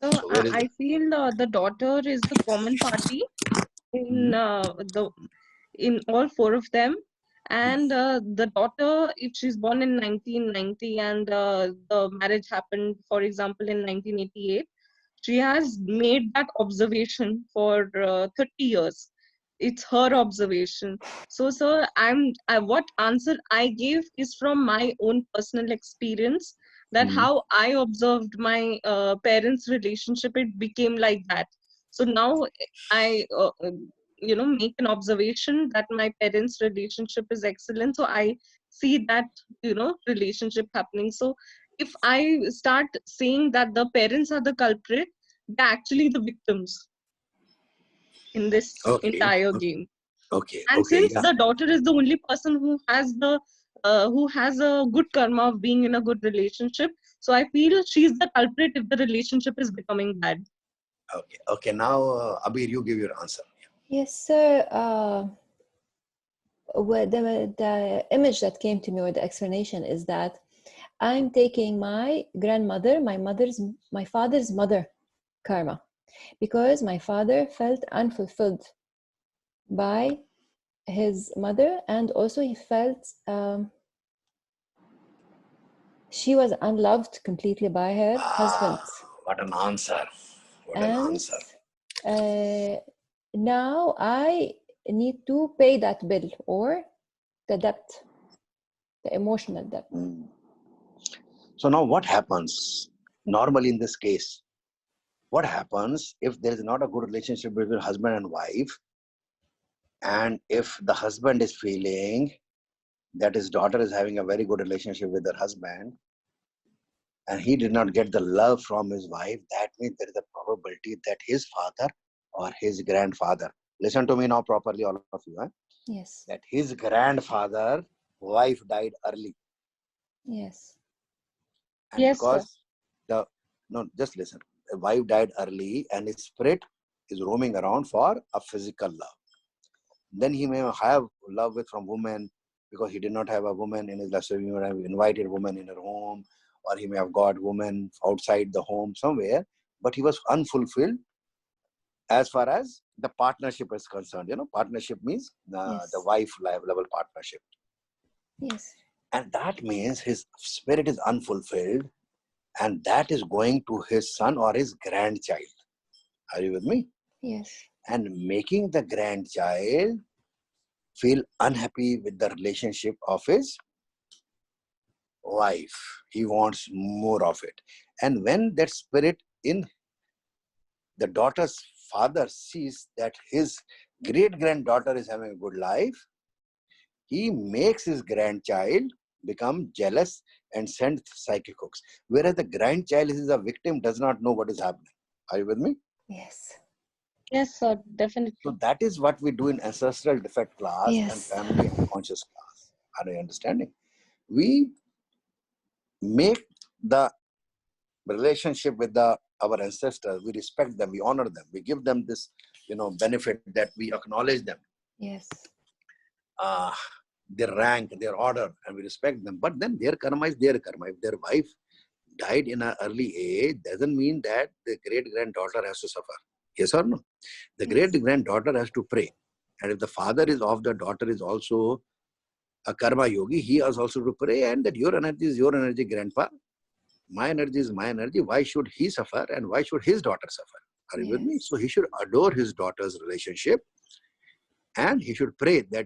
So So where is I feel the daughter is the common party in in all four of them. And the daughter, if she's born in 1990 and the marriage happened, for example, in 1988, she has made that observation for 30 years. It's her observation. So, sir, what answer I gave is from my own personal experience, that how I observed my parents' relationship, it became like that. So now I make an observation that my parents' relationship is excellent. So I see that relationship happening. So if I start saying that the parents are the culprit, they're actually the victims in this entire game. And since the daughter is the only person who has a good karma of being in a good relationship, so I feel she's the culprit if the relationship is becoming bad. Okay. Now, Abir, you give your answer. Yes, sir. The image that came to me, or the explanation, is that I'm taking my grandmother, my father's mother karma, because my father felt unfulfilled by his mother, and also he felt she was unloved completely by her husband. What an answer. Now I need to pay that bill, or the debt, the emotional debt. So now what happens normally in this case? What happens if there is not a good relationship between husband and wife, and if the husband is feeling that his daughter is having a very good relationship with her husband, and he did not get the love from his wife, that means there is a probability that his father or his grandfather, listen to me now properly, all of you, Yes. that his grandfather wife died early. Yes. And yes, because just listen, the wife died early and his spirit is roaming around for a physical love. Then he may have love with from women, because he did not have a woman in his life, so he may have invited women in her home, or he may have got women outside the home somewhere, but he was unfulfilled as far as the partnership is concerned. Partnership means the wife level partnership. Yes. And that means his spirit is unfulfilled, and that is going to his son or his grandchild. Are you with me? Yes. And making the grandchild feel unhappy with the relationship of his wife. He wants more of it. And when that spirit in the daughter's father sees that his great-granddaughter is having a good life, he makes his grandchild become jealous and send psychic hooks. Whereas the grandchild is a victim, does not know what is happening. Are you with me? Yes. Yes, sir, definitely. So that is what we do in ancestral defect class and family unconscious class. Are you understanding? We make the relationship with our ancestors, we respect them, we honor them, we give them this benefit that we acknowledge them. Yes. their rank, their order, and we respect them. But then their karma is their karma. If their wife died in an early age, doesn't mean that the great-granddaughter has to suffer. Yes or no? The great-granddaughter has to pray. And if the father is off, the daughter is also a karma yogi, he has also to pray, and that your energy is your energy, grandpa. My energy is my energy. Why should he suffer and why should his daughter suffer? Are you with me? So he should adore his daughter's relationship, and he should pray that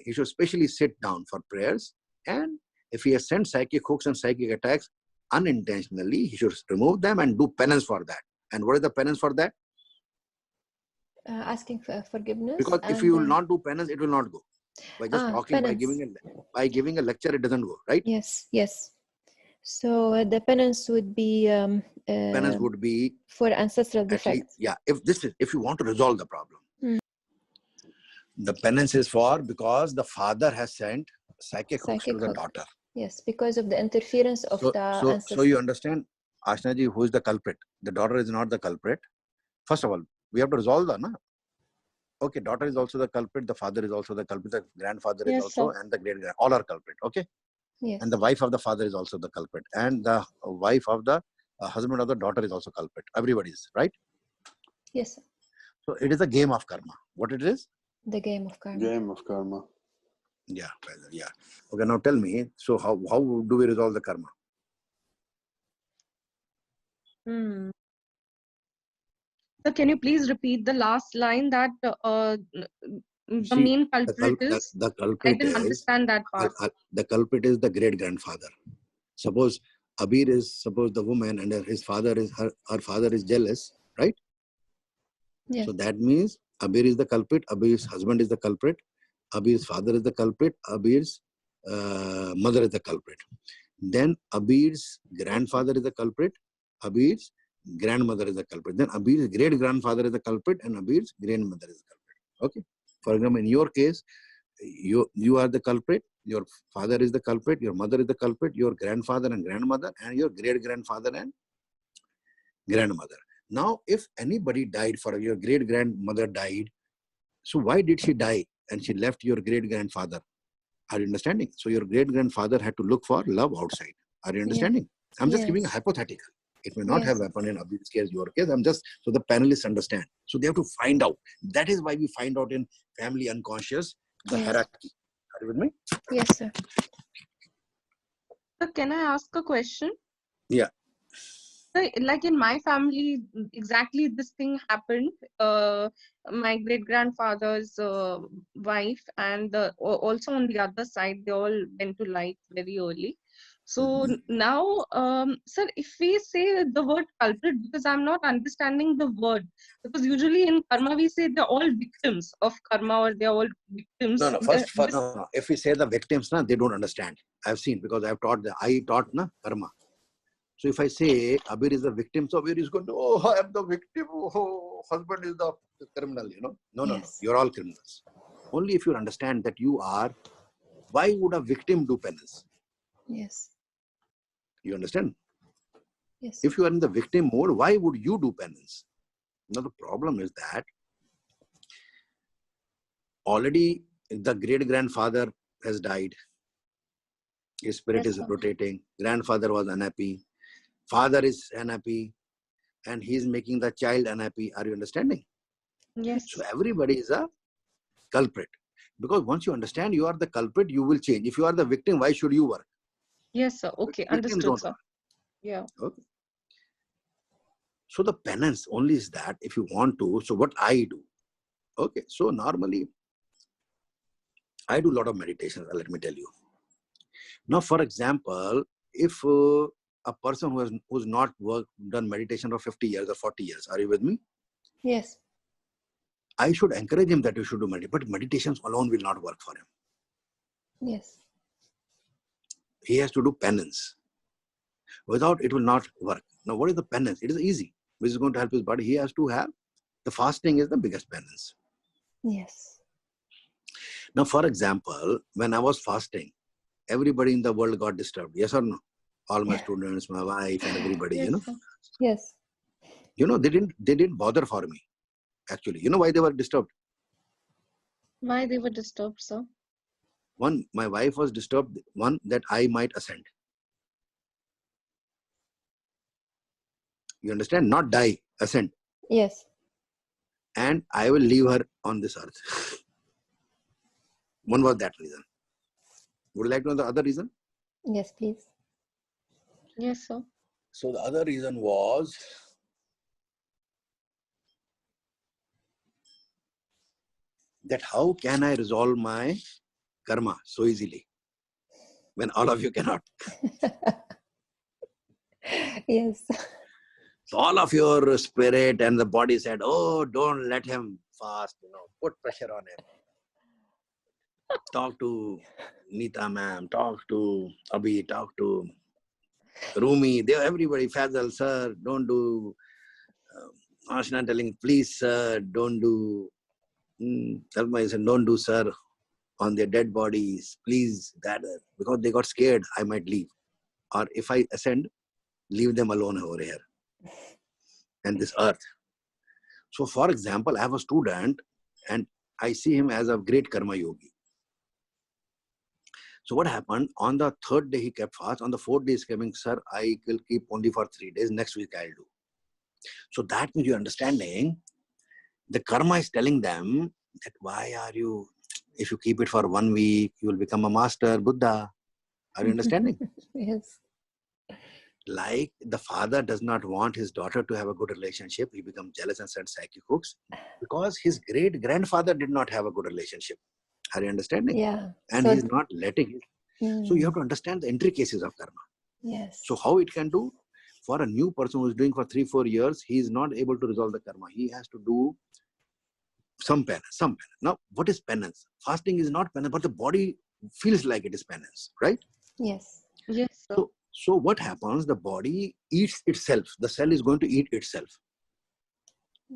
he should specially sit down for prayers. And if he has sent psychic hooks and psychic attacks unintentionally, he should remove them and do penance for that. And what is the penance for that? Asking for forgiveness. Because if you will not do penance, it will not go. By just talking, penance. by giving a lecture, it doesn't go, right? Yes, yes. So the penance would be penance would be for ancestral defects. Yeah, if you want to resolve the problem, the penance is for because the father has sent psychic hooks to the daughter. Yes, because of the interference of the ancestor. So you understand, Ashnaji, who is the culprit? The daughter is not the culprit. First of all, we have to resolve that, na? Okay, daughter is also the culprit, the father is also the culprit, the grandfather is also, and the great-grand, all are culprit, okay? Yes. And the wife of the father is also the culprit. And the wife of the husband of the daughter is also culprit. Everybody is, right? Yes, sir. So it is a game of karma. What it is? The game of karma. Game of karma. Yeah, yeah. Okay, now tell me, so how do we resolve the karma? So can you please repeat the last line that the main culprit is? The culprit I didn't understand that part. The culprit is the great-grandfather. Suppose Abir is the woman and her father is jealous, right? Yes. So that means Abir is the culprit, Abir's husband is the culprit, Abir's father is the culprit, Abir's mother is the culprit. Then Abir's grandfather is the culprit, Abir's grandmother is the culprit. Then Abir's great-grandfather is the culprit and Abir's grandmother is the culprit. Okay. For example, in your case, you are the culprit, your father is the culprit, your mother is the culprit, your grandfather and grandmother, and your great-grandfather and grandmother. Now, if anybody died, for your great-grandmother died, so why did she die and she left your great-grandfather? Are you understanding? So your great-grandfather had to look for love outside. Are you understanding? Yes. I'm just giving a hypothetical. It may not have happened in Abhi's case, your case. I'm just so the panelists understand. So they have to find out. That is why we find out in family unconscious the hierarchy. Are you with me? Yes, sir. So can I ask a question? Yeah. So, like in my family, exactly this thing happened. My great-grandfather's wife and also on the other side, they all went to life very early. So now, sir, if we say the word culprit, because I'm not understanding the word, because usually in karma we say they're all victims of karma or they're all victims. No. No. If we say the victims, they don't understand. I've seen because I taught karma. So if I say Abir is the victim, so Abir is going to, I am the victim, husband is the criminal, No. You're all criminals. Only if you understand that you are, why would a victim do penance? Yes. You understand? Yes. If you are in the victim mode, why would you do penance? Now the problem is that already the great-grandfather has died. His spirit is rotating. Grandfather was unhappy. Father is unhappy. And he is making the child unhappy. Are you understanding? Yes. So everybody is a culprit. Because once you understand you are the culprit, you will change. If you are the victim, why should you work? Yes, sir. Okay, understood, sir. Yeah. Okay. So the penance only is that if you want to, so what I do. Okay, so normally I do a lot of meditation, let me tell you. Now, for example, if a person who's not done meditation for 50 years or 40 years, are you with me? Yes. I should encourage him that you should do meditation, but meditations alone will not work for him. Yes. He has to do penance. Without it will not work. Now, what is the penance? It is easy. Which is going to help his body. He has to have, the fasting is the biggest penance. Yes. Now, for example, when I was fasting, everybody in the world got disturbed. Yes or no? All my students, my wife, and everybody, Yes. Yes. They didn't bother for me. Actually, you know why they were disturbed? Why they were disturbed, sir? One, my wife was disturbed. One, that I might ascend. You understand? Not die, ascend. Yes. And I will leave her on this earth. One was that reason. Would you like to know the other reason? Yes, please. Yes, sir. So the other reason was that how can I resolve my karma so easily when all of you cannot? Yes. So all of your spirit and the body said, oh, don't let him fast, put pressure on him. Talk to Neeta ma'am, talk to Abhi, talk to Rumi, everybody, Fazal, sir, don't do, Ashna telling, please, sir, don't do, Salma said, don't do, sir, on their dead bodies, please, that, because they got scared, I might leave. Or if I ascend, leave them alone over here and this earth. So, for example, I have a student and I see him as a great karma yogi. So what happened? On the third day he kept fast. On the fourth day he's coming, sir, I will keep only for 3 days. Next week I'll do. So that means you're understanding the karma is telling them that why are you, if you keep it for 1 week, you will become a master, Buddha. Are you understanding? Yes. Like the father does not want his daughter to have a good relationship. He becomes jealous and sends psychic hooks because his great grandfather did not have a good relationship. Are you understanding? Yeah. And So he's not letting it. So you have to understand the intricacies of karma. Yes. So how it can do? For a new person who is doing for 3-4 years, he is not able to resolve the karma. He has to do some penance. Now, what is penance? Fasting is not penance, but the body feels like it is penance, right? Yes. Yes, sir. So what happens? The body eats itself. The cell is going to eat itself.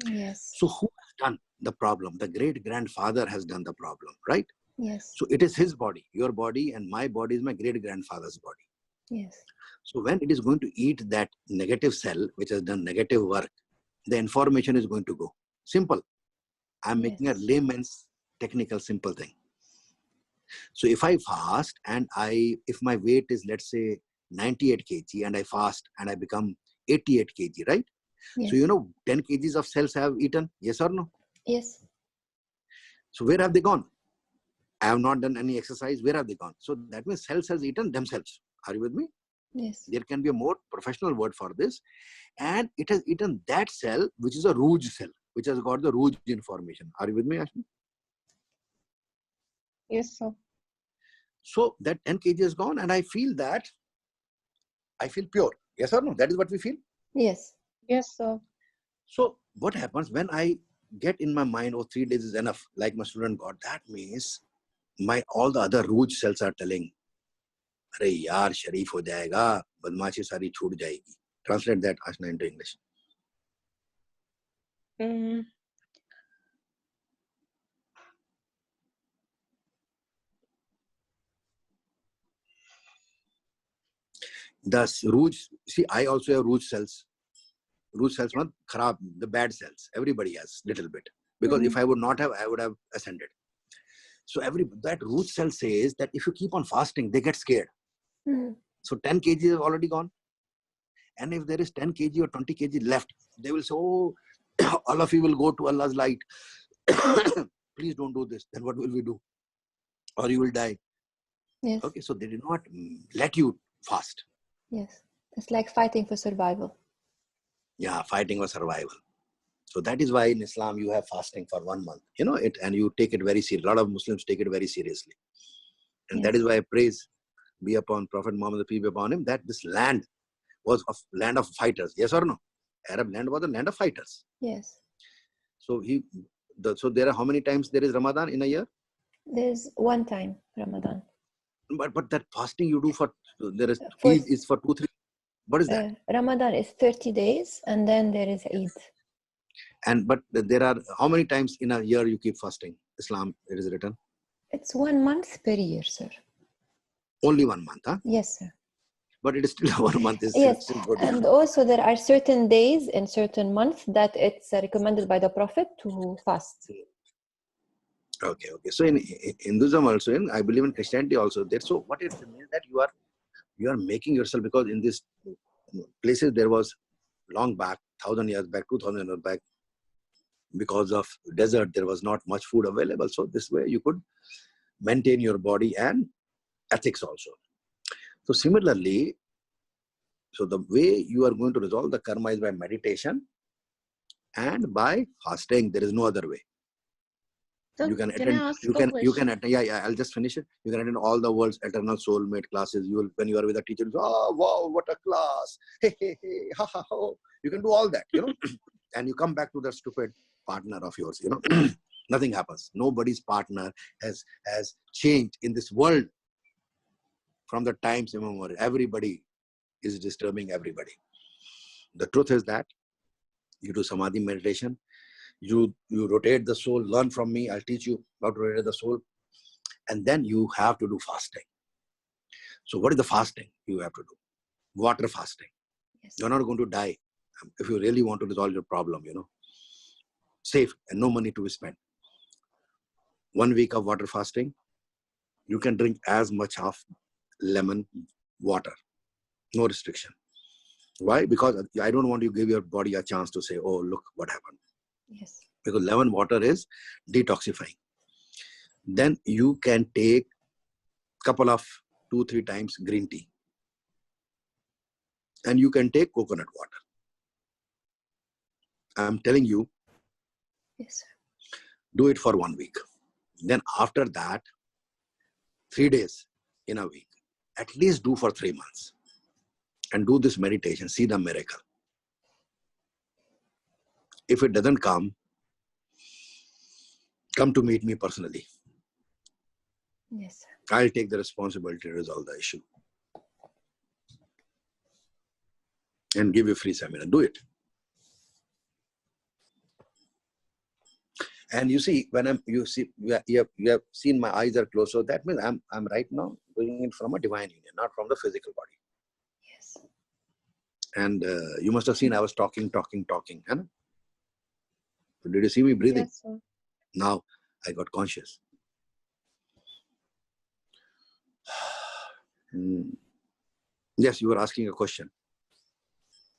Yes. So who has done the problem? The great grandfather has done the problem, right? Yes. So it is his body, your body, and my body is my great grandfather's body. Yes. So when it is going to eat that negative cell, which has done negative work, the information is going to go. Simple. I'm making a layman's technical simple thing. So if I fast and if my weight is, let's say, 98 kg and I fast and I become 88 kg, right? Yes. So 10 kgs of cells have eaten, yes or no? Yes. So where have they gone? I have not done any exercise. Where have they gone? So that means cells has eaten themselves. Are you with me? Yes. There can be a more professional word for this. And it has eaten that cell, which is a rouge cell, which has got the rouge information. Are you with me, Ashmi? Yes, sir. So that 10 kg is gone and I feel pure. Yes or no? That is what we feel. Yes. Yes, sir. So what happens when I get in my mind, 3 days is enough, like my student got, that means all the other rouge cells are telling, अरे यार शरीफ हो जाएगा, बदमाशी सारी छूट जाएगी. Translate that, Ashna, into English. The rouge, see, I also have rouge cells. Rouge cells, kharab, the bad cells. Everybody has little bit. Because if I would not have, I would have ascended. So that rouge cell says that if you keep on fasting, they get scared. So 10 kg is already gone. And if there is 10 kg or 20 kg left, they will say, oh, all of you will go to Allah's light. Please don't do this. Then what will we do? Or you will die. Yes. Okay, so they did not let you fast. Yes. It's like fighting for survival. Yeah, fighting for survival. So that is why in Islam you have fasting for 1 month. And you take it very seriously. A lot of Muslims take it very seriously. And that is why I praise be upon Prophet Muhammad, the peace be upon him, that this land was a land of fighters. Yes or no? Arab land was a land of fighters. Yes. So so there are how many times there is Ramadan in a year? There's one time Ramadan. But that fasting you do Eid is for 2-3. What is that? Ramadan is 30 days and then there is Eid. But there are how many times in a year you keep fasting? Islam, it is written. It's 1 month per year, sir. Only 1 month, huh? Yes, sir. But it is still 1 month. Yes, still good. and also there are certain days in certain months that it's recommended by the Prophet to fast. Okay. So in Hinduism also, I believe in Christianity also. So what it means that you are making yourself, because in these places there was long back, 1,000 years back, 2,000 years back, because of desert, there was not much food available. So this way you could maintain your body and ethics also. So similarly, so the way you are going to resolve the karma is by meditation and by fasting. There is no other way. So You can can attend, I ask a question? attend, I'll just finish it. You can attend all the world's eternal soulmate classes. You will, when you are with a teacher, oh, wow, what a class. Hey, hey, hey, ha, ha, ho. You can do all that, and you come back to the stupid partner of yours, Nothing happens. Nobody's partner has changed in this world from the times immemorial. Everybody is disturbing everybody. The truth is that you do samadhi meditation, you rotate the soul, learn from me, I'll teach you how to rotate the soul, and then you have to do fasting. So what is the fasting you have to do? Water fasting. Yes. You're not going to die if you really want to resolve your problem, safe and no money to spend. 1 week of water fasting, you can drink as much of lemon water, no restriction. Why? Because I don't want you to give your body a chance to say, oh, look what happened. Yes. Because lemon water is detoxifying. Then you can take couple of 2-3 times green tea. And you can take coconut water. I'm telling you, Yes, sir. do it for 1 week. Then after that, 3 days in a week, at least do for 3 months. And do this meditation, see the miracle. If it doesn't come to meet me personally. Yes, sir. I'll take the responsibility to resolve the issue. And give you a free seminar. Do it. And you see, when you have seen my eyes are closed, so that means I'm right now doing it from a divine union, not from the physical body. Yes. And you must have seen I was talking. Huh? So did you see me breathing? Yes, sir. Now I got conscious. Yes, you were asking a question.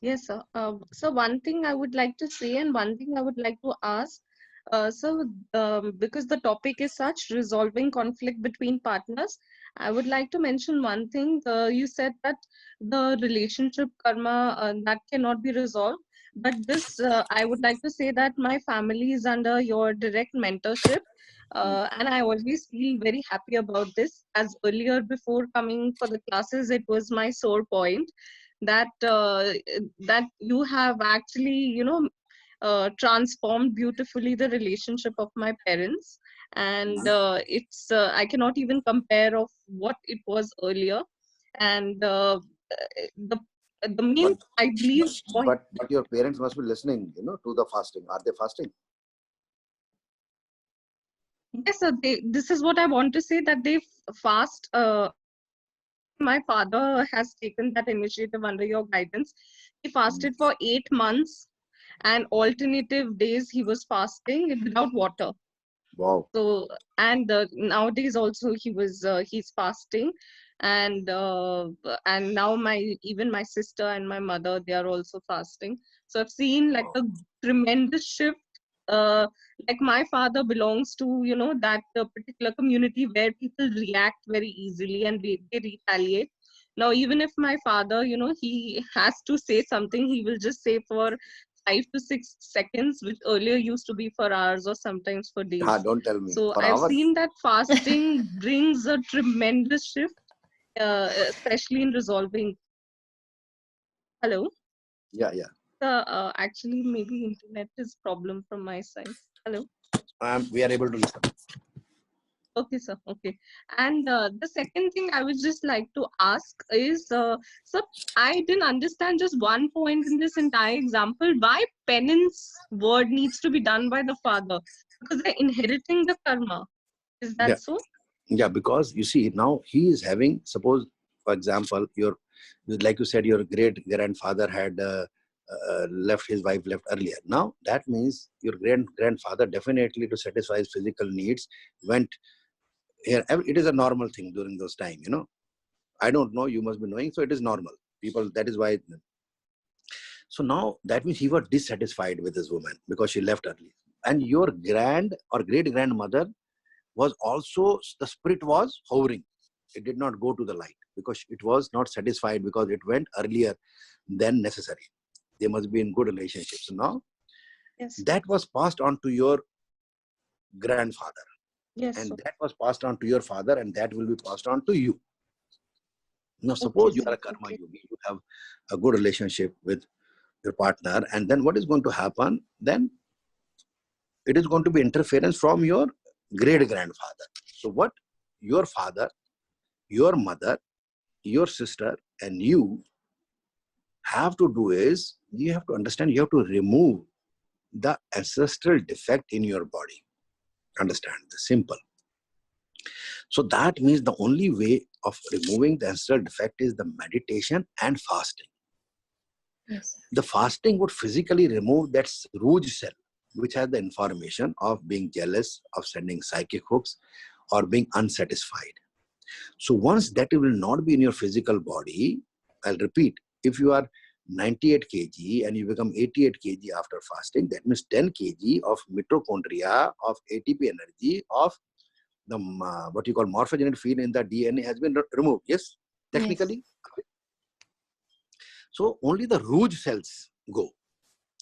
Yes, sir. So one thing I would like to say and one thing I would like to ask. Because the topic is such resolving conflict between partners, I would like to mention one thing. You said that the relationship karma that cannot be resolved. But this, I would like to say that my family is under your direct mentorship. And I always feel very happy about this. As earlier, before coming for the classes, it was my sore point that that you have actually, transformed beautifully the relationship of my parents, and it's I cannot even compare of what it was earlier. And the main, But I believe, point. but your parents must be listening, to the fasting. Are they fasting? Yes, sir, this is what I want to say, that they fast. My father has taken that initiative under your guidance. He fasted for 8 months, and alternative days he was fasting without water. Wow. So, and nowadays also he's fasting, and now even my sister and my mother, they are also fasting. So I've seen like a tremendous shift. Like my father belongs to, that particular community where people react very easily and they retaliate. Now, even if my father, he has to say something, he will just say for 5 to 6 seconds, which earlier used to be for hours or sometimes for days. Don't tell me. So For I've hours? seen that fasting brings a tremendous shift, especially in resolving. Hello? Yeah. Actually, maybe internet is problem from my side. Hello? We are able to listen. Okay, sir. Okay. And the second thing I would just like to ask is, so I didn't understand just one point in this entire example. Why penance word needs to be done by the father? Because they're inheriting the karma. Is Yeah. that so? Yeah, because you see, now he is having, suppose, for example, like you said, your great grandfather had left his wife left earlier. Now that means your grandfather definitely, to satisfy his physical needs, went here. It is a normal thing during those time, you know. I don't know, you must be knowing, so it is normal. People, that is why. So now that means he was dissatisfied with his woman because she left early. And your grand or great grandmother was also, the spirit was hovering. It did not go to the light because it was not satisfied, because it went earlier than necessary. They must be in good relationships. So now, Yes. that was passed on to your grandfather. Yes. And Sir. that was passed on to your father, and that will be passed on to you. Now, suppose Okay, you sir. are a karma Okay. yogi, you have a good relationship with your partner, and then what is going to happen? Then it is going to be interference from your great grandfather. So what your father, your mother, your sister, and you have to do is, you have to understand, you have to remove the ancestral defect in your body. Understand this, simple. So that means the only way of removing the ancestral defect is the meditation and fasting. Yes. The fasting would physically remove that rouge cell, which has the information of being jealous, of sending psychic hooks, or being unsatisfied. So once that will not be in your physical body, I'll repeat, if you are 98 kg and you become 88 kg after fasting, that means 10 kg of mitochondria, of ATP energy, of the what you call morphogenetic field in the DNA has been removed. Yes, technically. Yes. So only the rouge cells go.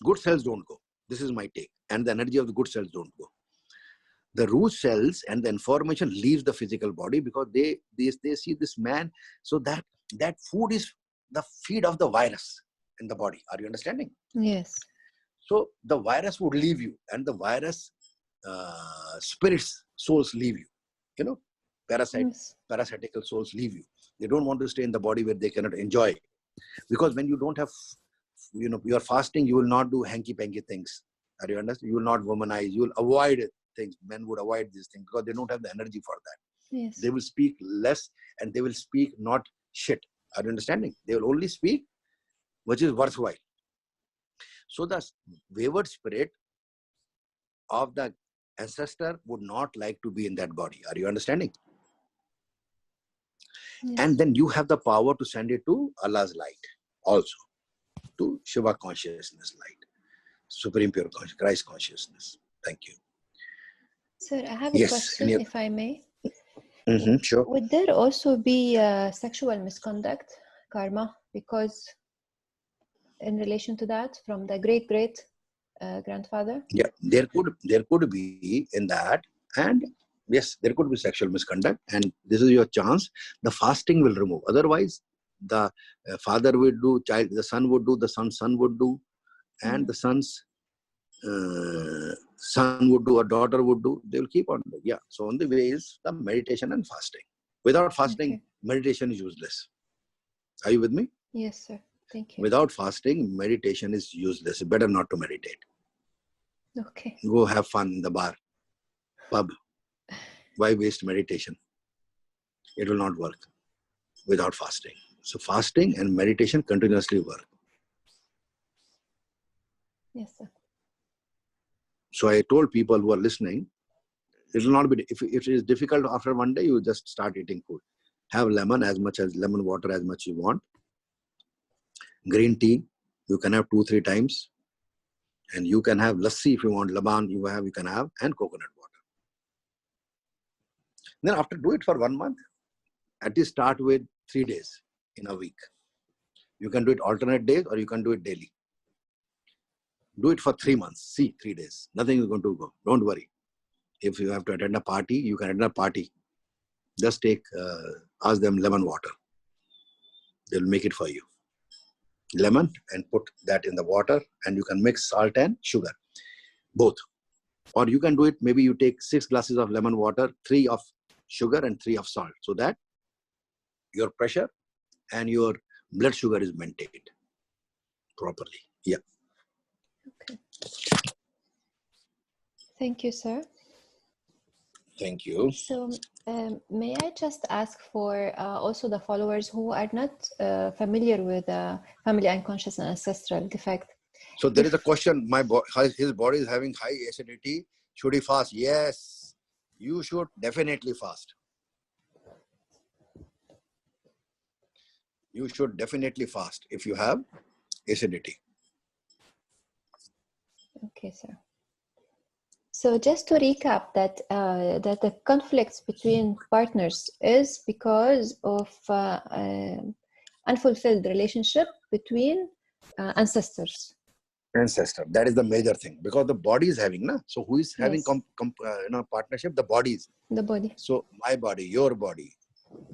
Good cells don't go. This is my take. And the energy of the good cells don't go. The rouge cells and the information leaves the physical body because they see this man. So that food is the feed of the virus in the body. Are you understanding? Yes. So the virus would leave you, and the virus spirits, souls leave you. You know, Yes. parasitical souls leave you. They don't want to stay in the body where they cannot enjoy. Because when you don't have, you know, you're fasting, you will not do hanky-panky things. Are you understand? You will not womanize. You will avoid things. Men would avoid these things because they don't have the energy for that. Yes. They will speak less, and they will speak not shit. Are you understanding? They will only speak which is worthwhile. So the wayward spirit of the ancestor would not like to be in that body. Are you understanding? Yes. And then you have the power to send it to Allah's light also, to Shiva consciousness light, Supreme Pure Consciousness, Christ consciousness. Thank you. Sir, I have a Yes. question, if I may. Sure. Would there also be sexual misconduct, karma, because in relation to that from the great grandfather? Yeah, there could be in that, and yes, there could be sexual misconduct, and this is your chance. The fasting will remove. Otherwise, the father would do, the son would do, the son would do, and the son's son would do, or daughter would do. They will keep on doing. Yeah. So on the way is the meditation and fasting. Without fasting, meditation is useless. Are you with me? Yes, sir. Thank you. Without fasting, meditation is useless. Better not to meditate. Okay. Go have fun in the bar, pub. Why waste meditation? It will not work without fasting. So fasting and meditation continuously work. Yes, sir. So I told people who are listening, it will not be, if it is difficult after one day, you just start eating food. Have lemon, as much as lemon water as much you want. Green tea, you can have 2-3 times. And you can have lassi if you want, laban you can have, and coconut water. Then after, do it for 1 month. At least start with 3 days in a week. You can do it alternate days, or you can do it daily. Do it for 3 months. See, 3 days. Nothing is going to go. Don't worry. If you have to attend a party, you can attend a party. Just ask them lemon water. They'll make it for you. Lemon, and put that in the water, and you can mix salt and sugar, both. Or you can do it, maybe you take 6 glasses of lemon water, 3 of sugar and 3 of salt, so that your pressure and your blood sugar is maintained properly. Yeah. Okay. Thank you, sir. Thank you. So May I just ask for also the followers who are not familiar with family unconscious and ancestral defect? So there is a question, his body is having high acidity. Should he fast? Yes, you should definitely fast. You should definitely fast if you have acidity. Okay, sir. So just to recap that that the conflicts between partners is because of unfulfilled relationship between ancestors. Ancestor. That is the major thing, because the body is having, na? So who is having Yes. partnership? The bodies. The body. So my body, your body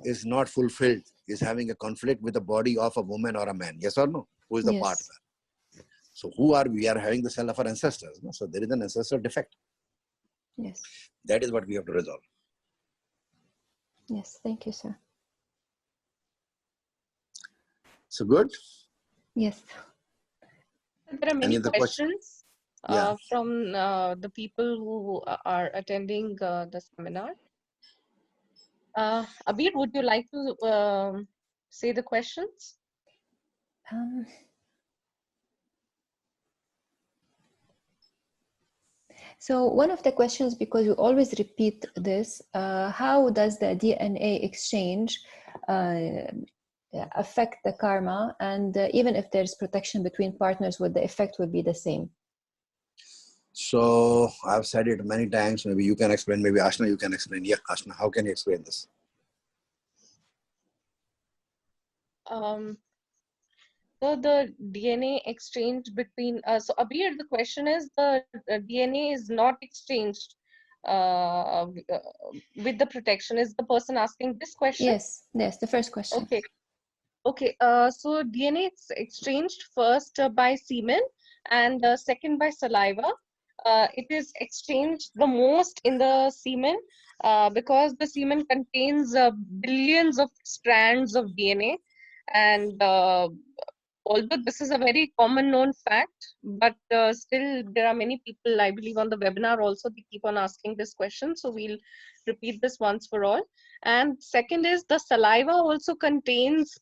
is not fulfilled, is having a conflict with the body of a woman or a man. Yes or no? Who is the Yes. partner? So who are we? Are having the cell of our ancestors. No? So there is an ancestral defect. Yes. That is what we have to resolve. Yes. Thank you, sir. So good. Yes. There are many Any other questions Yeah. from the people who are attending the seminar. Abir, would you like to say the questions? So one of the questions, because you always repeat this, how does the DNA exchange affect the karma? And even if there's protection between partners, would the effect would be the same? So I've said it many times. Maybe you can explain. Maybe Ashna, you can explain. Yeah, Ashna, how can you explain this? So the DNA exchange between, so Abir, the question is the DNA is not exchanged with the protection. Is the person asking this question? Yes, yes, the first question. Okay. Okay, so DNA is exchanged first by semen and second by saliva. It is exchanged the most in the semen because the semen contains billions of strands of DNA. And although this is a very common known fact, but still there are many people, I believe on the webinar also, they keep on asking this question. So we'll repeat this once for all. And second is the saliva also contains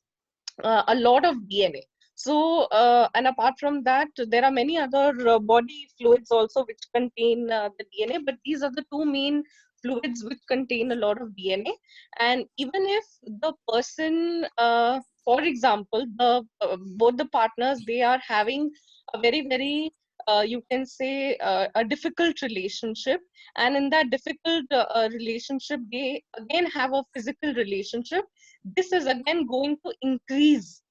a lot of DNA. So, and apart from that, there are many other body fluids also which contain the DNA, but these are the two main fluids which contain a lot of DNA. And even if the person, for example, both the partners, they are having a very, you can say, a difficult relationship. And in that difficult relationship, they again have a physical relationship. This is again going to increase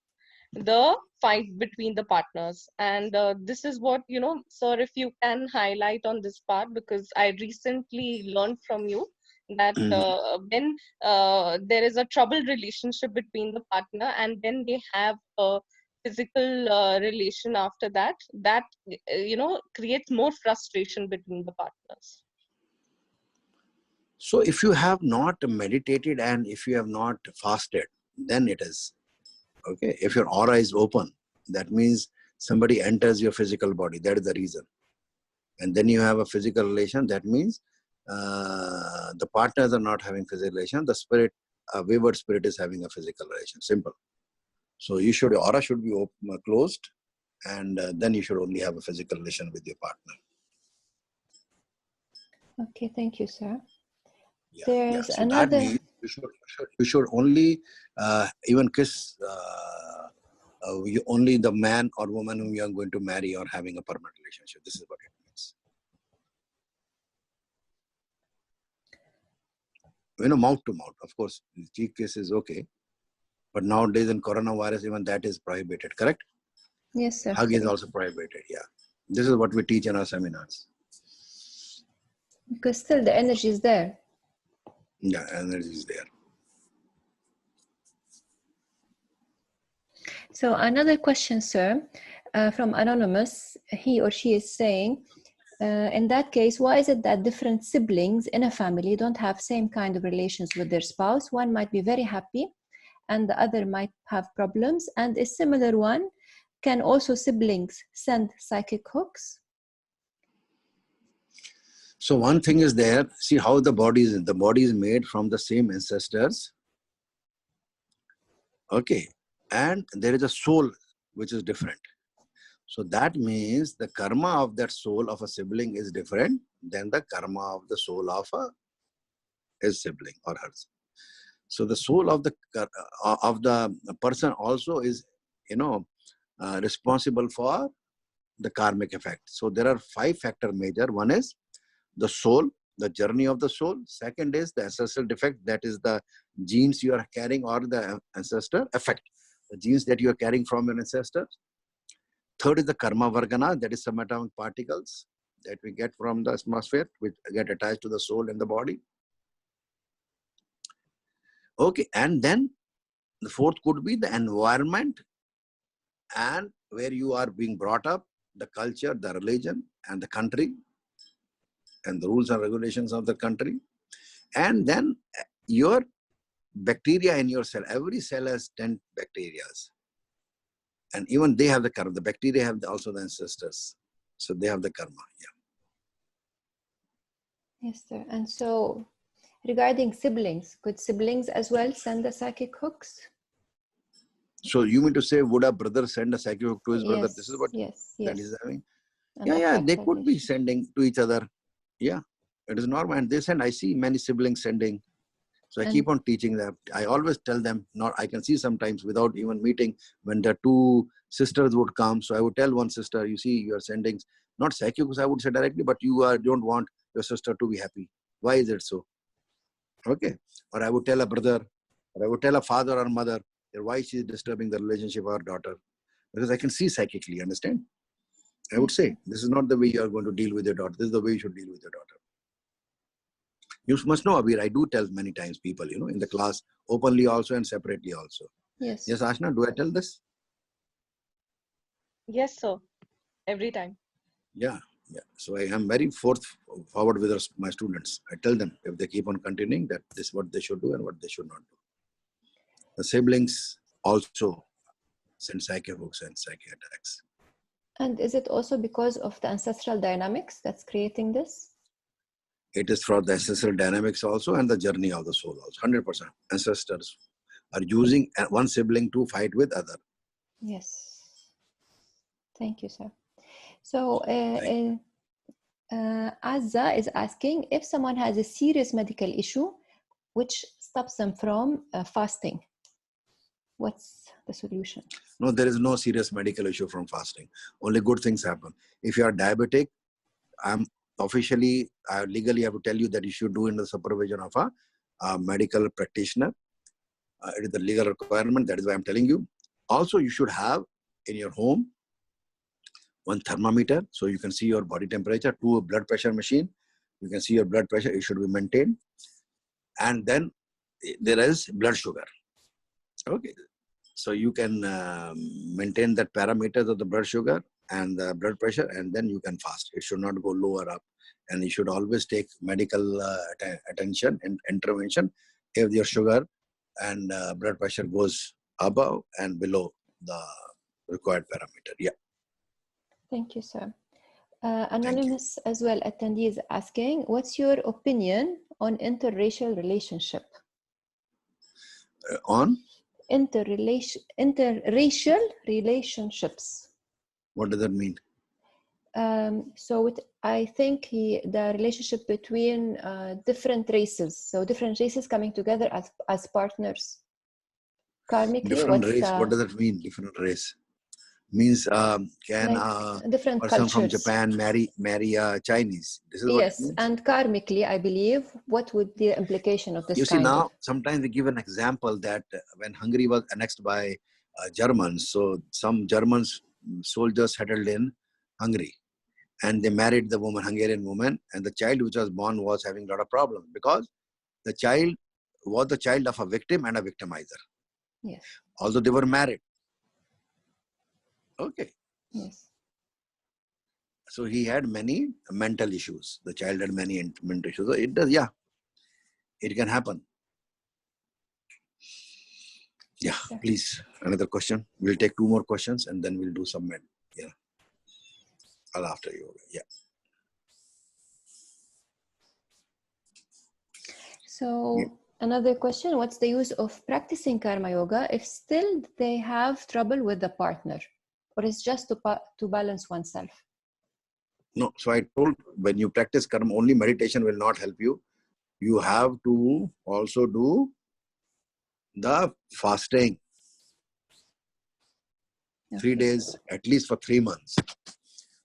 the fight between the partners. And this is what, sir, if you can highlight on this part, because I recently learned from you that when there is a troubled relationship between the partner and then they have a physical relation after that, creates more frustration between the partners. So if you have not meditated and if you have not fasted, then it is. Okay. If your aura is open, that means somebody enters your physical body. That is the reason. And then you have a physical relation. That means the partners are not having physical relation. The spirit, a wayward spirit, is having a physical relation. Simple. So your aura should be open, closed, and then you should only have a physical relation with your partner. Okay, thank you, sir. Yeah, There's So another. That means you should only even kiss only the man or woman whom you are going to marry or having a permanent relationship. This is what it means. Mouth to mouth. Of course, cheek kiss is okay, but nowadays in coronavirus, even that is prohibited. Correct? Yes, sir. Hug is also prohibited. Yeah, this is what we teach in our seminars. Because still the energy is there. Yeah, energy is there. So another question, sir, from Anonymous, he or she is saying, in that case, why is it that different siblings in a family don't have same kind of relations with their spouse? One might be very happy and the other might have problems. And a similar one, can also siblings send psychic hooks? So one thing is there, see how the body is made from the same ancestors. Okay. And there is a soul which is different. So that means the karma of that soul of a sibling is different than the karma of the soul of his sibling or hers. So the soul of the person also is, responsible for the karmic effect. So there are 5 factor major. One is the soul, the journey of the soul. Second is the ancestral defect, that is the genes you are carrying or the ancestor effect, the genes that you are carrying from your ancestors. Third is the karma vargana, that is subatomic particles that we get from the atmosphere, which get attached to the soul and the body. Okay, and then the fourth could be the environment and where you are being brought up, the culture, the religion, and the country, and the rules and regulations of the country. And then your bacteria in your cell. Every cell has 10 bacteria. And even they have the karma. The bacteria have also the ancestors. So they have the karma. Yeah. Yes, sir. And so regarding siblings, could siblings as well send the psychic hooks? So you mean to say, would a brother send a psychic hook to his brother? This is what that is having? Yeah, they could be sending to each other. Yeah, it is normal. And they send, I see many siblings sending. So I keep on teaching them. I always tell them, I can see sometimes without even meeting, when the 2 sisters would come. So I would tell one sister, you see, you are sending, not psychic hooks, I would say directly, but you don't want your sister to be happy. Why is it so? Okay. Or I would tell a brother, or I would tell a father or mother, why she is disturbing the relationship of our daughter. Because I can see psychically, understand? I would say, this is not the way you are going to deal with your daughter. This is the way you should deal with your daughter. You must know, Abir, I do tell many times people, in the class, openly also and separately also. Yes. Yes, Ashna, do I tell this? Yes, sir. Every time. Yeah. So I am very forward with my students. I tell them, if they keep on continuing, that this is what they should do and what they should not do. The siblings also send psychic hooks and psychic attacks. And is it also because of the ancestral dynamics that's creating this? It is for the ancestral dynamics also and the journey of the soul also. 100%. Ancestors are using one sibling to fight with other. Yes. Thank you, sir. So Azza is asking if someone has a serious medical issue which stops them from fasting. What's the solution? No, there is no serious medical issue from fasting. Only good things happen. If you are diabetic, legally have to tell you that you should do in the supervision of a medical practitioner. It is the legal requirement. That is why I'm telling you. Also, you should have in your home one thermometer, so you can see your body temperature. 2, a blood pressure machine. You can see your blood pressure. It should be maintained. And then there is blood sugar. Okay. So you can maintain that parameters of the blood sugar and the blood pressure, and then you can fast. It should not go lower up. And you should always take medical attention and intervention if your sugar and blood pressure goes above and below the required parameter. Yeah. Thank you, sir. Anonymous as well attendee is asking, what's your opinion on interracial relationship? On? Interracial relationships. What does that mean? So I think the relationship between different races. So different races coming together as partners. Karmically, different race. What does that mean? Different race means can like different person cultures from Japan marry Chinese? This is what it means? And karmically, I believe, what would be the implication of this? You see, now sometimes we give an example that when Hungary was annexed by Germans, so some Germans soldiers settled in Hungary, and they married the Hungarian woman, and the child which was born was having a lot of problems because the child was the child of a victim and a victimizer. Yes. Although they were married. Okay. Yes. So he had many mental issues. The child had many mental issues. So it does, yeah. It can happen. Yeah, sure. Please, another question. We'll take 2 more questions and then we'll do some med. Yeah. I'll after you. Yeah. So another question, what's the use of practicing karma yoga if still they have trouble with the partner? Or it's just to balance oneself? No, so I told, when you practice karma, only meditation will not help you. You have to also do the fasting. 3 days, at least for 3 months.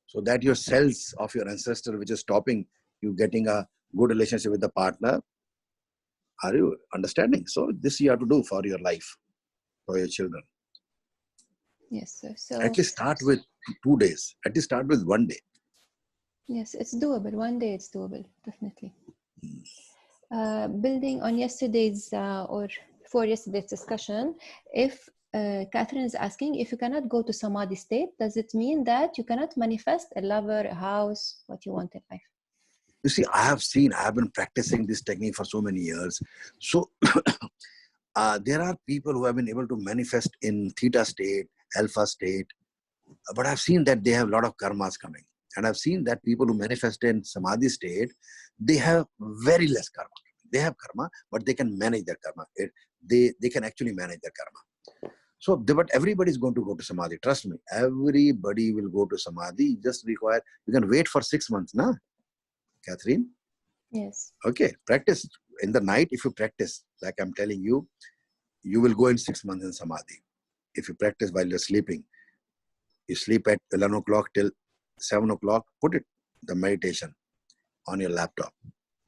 So that your cells of your ancestor, which is stopping you getting a good relationship with the partner, are you understanding? So this you have to do for your life, for your children. Yes, sir. So at least start with 2 days. At least start with 1 day. Yes, it's doable. 1 day it's doable, definitely. Building on yesterday's or before yesterday's discussion, if Catherine is asking, if you cannot go to samadhi state, does it mean that you cannot manifest a lover, a house, what you want in life? You see, I have been practicing this technique for so many years. So there are people who have been able to manifest in theta state, alpha state, but I've seen that they have a lot of karmas coming. And I've seen that people who manifest in samadhi state, they have very less karma. They have karma, but they can manage their karma. They can actually manage their karma. So, but everybody is going to go to samadhi. Trust me, everybody will go to samadhi. You just require, you can wait for 6 months, na, Catherine? Yes. Okay, practice. In the night, if you practice, like I'm telling you, you will go in 6 months in samadhi. If you practice while you're sleeping, you sleep at 11 o'clock till 7 o'clock, put it, the meditation on your laptop.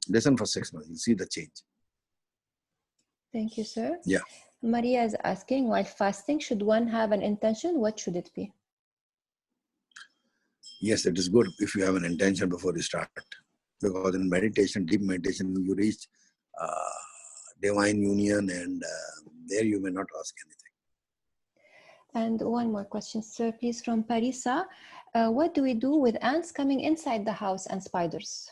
Listen for 6 months, you'll see the change. Thank you, sir. Yeah. Maria is asking, while fasting, should one have an intention? What should it be? Yes, it is good if you have an intention before you start. Because in meditation, deep meditation, you reach divine union, and there you may not ask anything. And one more question, sir, please, from Parisa. What do we do with ants coming inside the house and spiders?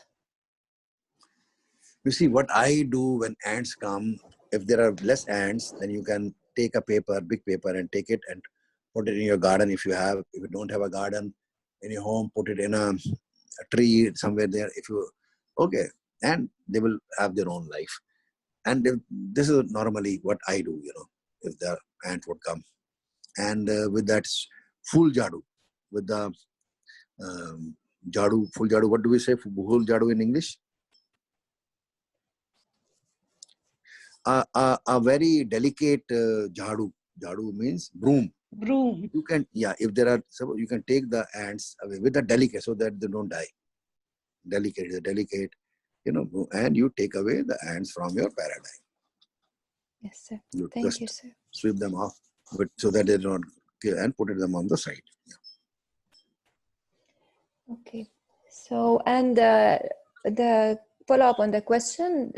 You see, what I do when ants come, if there are less ants, then you can take a paper, big paper, and take it and put it in your garden if you have. If you don't have a garden in your home, put it in a tree somewhere there. If you, okay, and they will have their own life. And this is normally what I do, you know, if the ant would come. And with that full jadu, with the jadu, full jadu, what do we say, full jadu in English? A very delicate jadu. Jadu means broom. Broom. You can, yeah, if there are, so you can take the ants away with a delicate so that they don't die. Delicate, you know, and you take away the ants from your paradigm. Yes, sir. You Thank you, sir. Sweep them off, but so that they don't kill, and put them on the side. Yeah. Okay. So, and the follow-up on the question,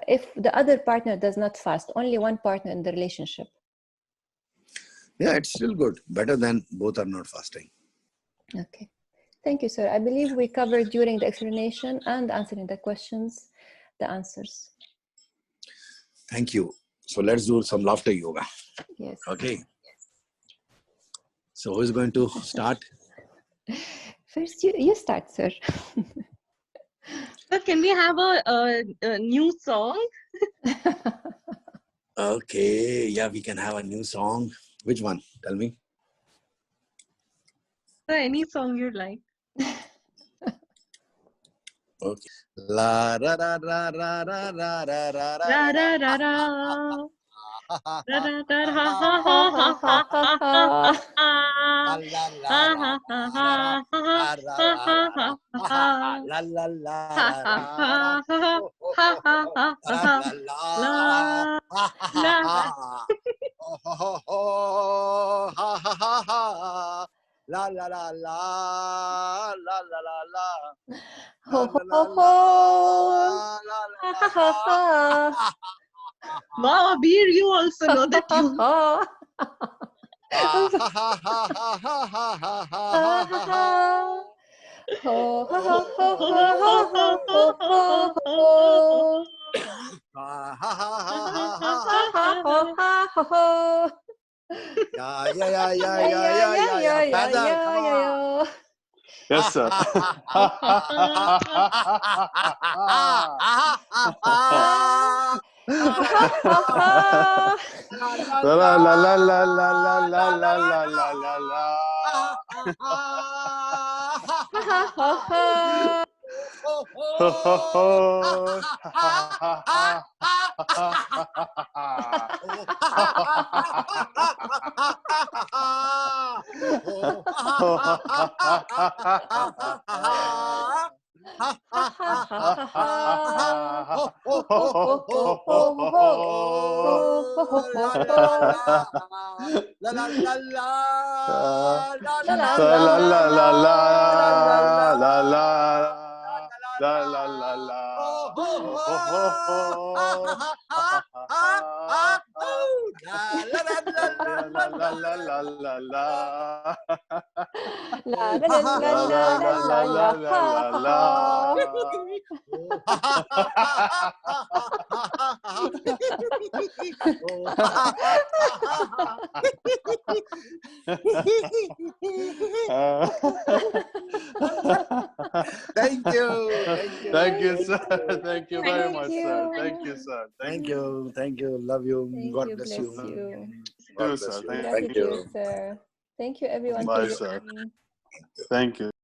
if the other partner does not fast, only one partner in the relationship. Yeah, it's still good. Better than both are not fasting. Okay. Thank you, sir. I believe we covered during the explanation and answering the questions, the answers. Thank you. So let's do some laughter yoga. Yes. Okay. So who is going to start? First, you start, sir. So can we have a new song? Okay. Yeah, we can have a new song. Which one? Tell me. Any song you like. Okay. La ra ra ra ra ra ra ra ra Ra ra ra ra. Ra ra ra ha ha ha ha ha ha ha. La la la la la la la la la la la. Ho ho ho. Wow, Abir, you also know that you. Yeah. Faisal, come on. Yes, sir. La la la la la la la la la la la la. Ho ho ho. La la la la la la la la la la la la la la la. Thank you. Thank you, sir. Thank you very much, sir. Thank you, sir. Thank you. Thank you. Love you. God bless you. God bless you. Thank you. Sir. Thank you, everyone. Bye, for sir. joining. Thank you.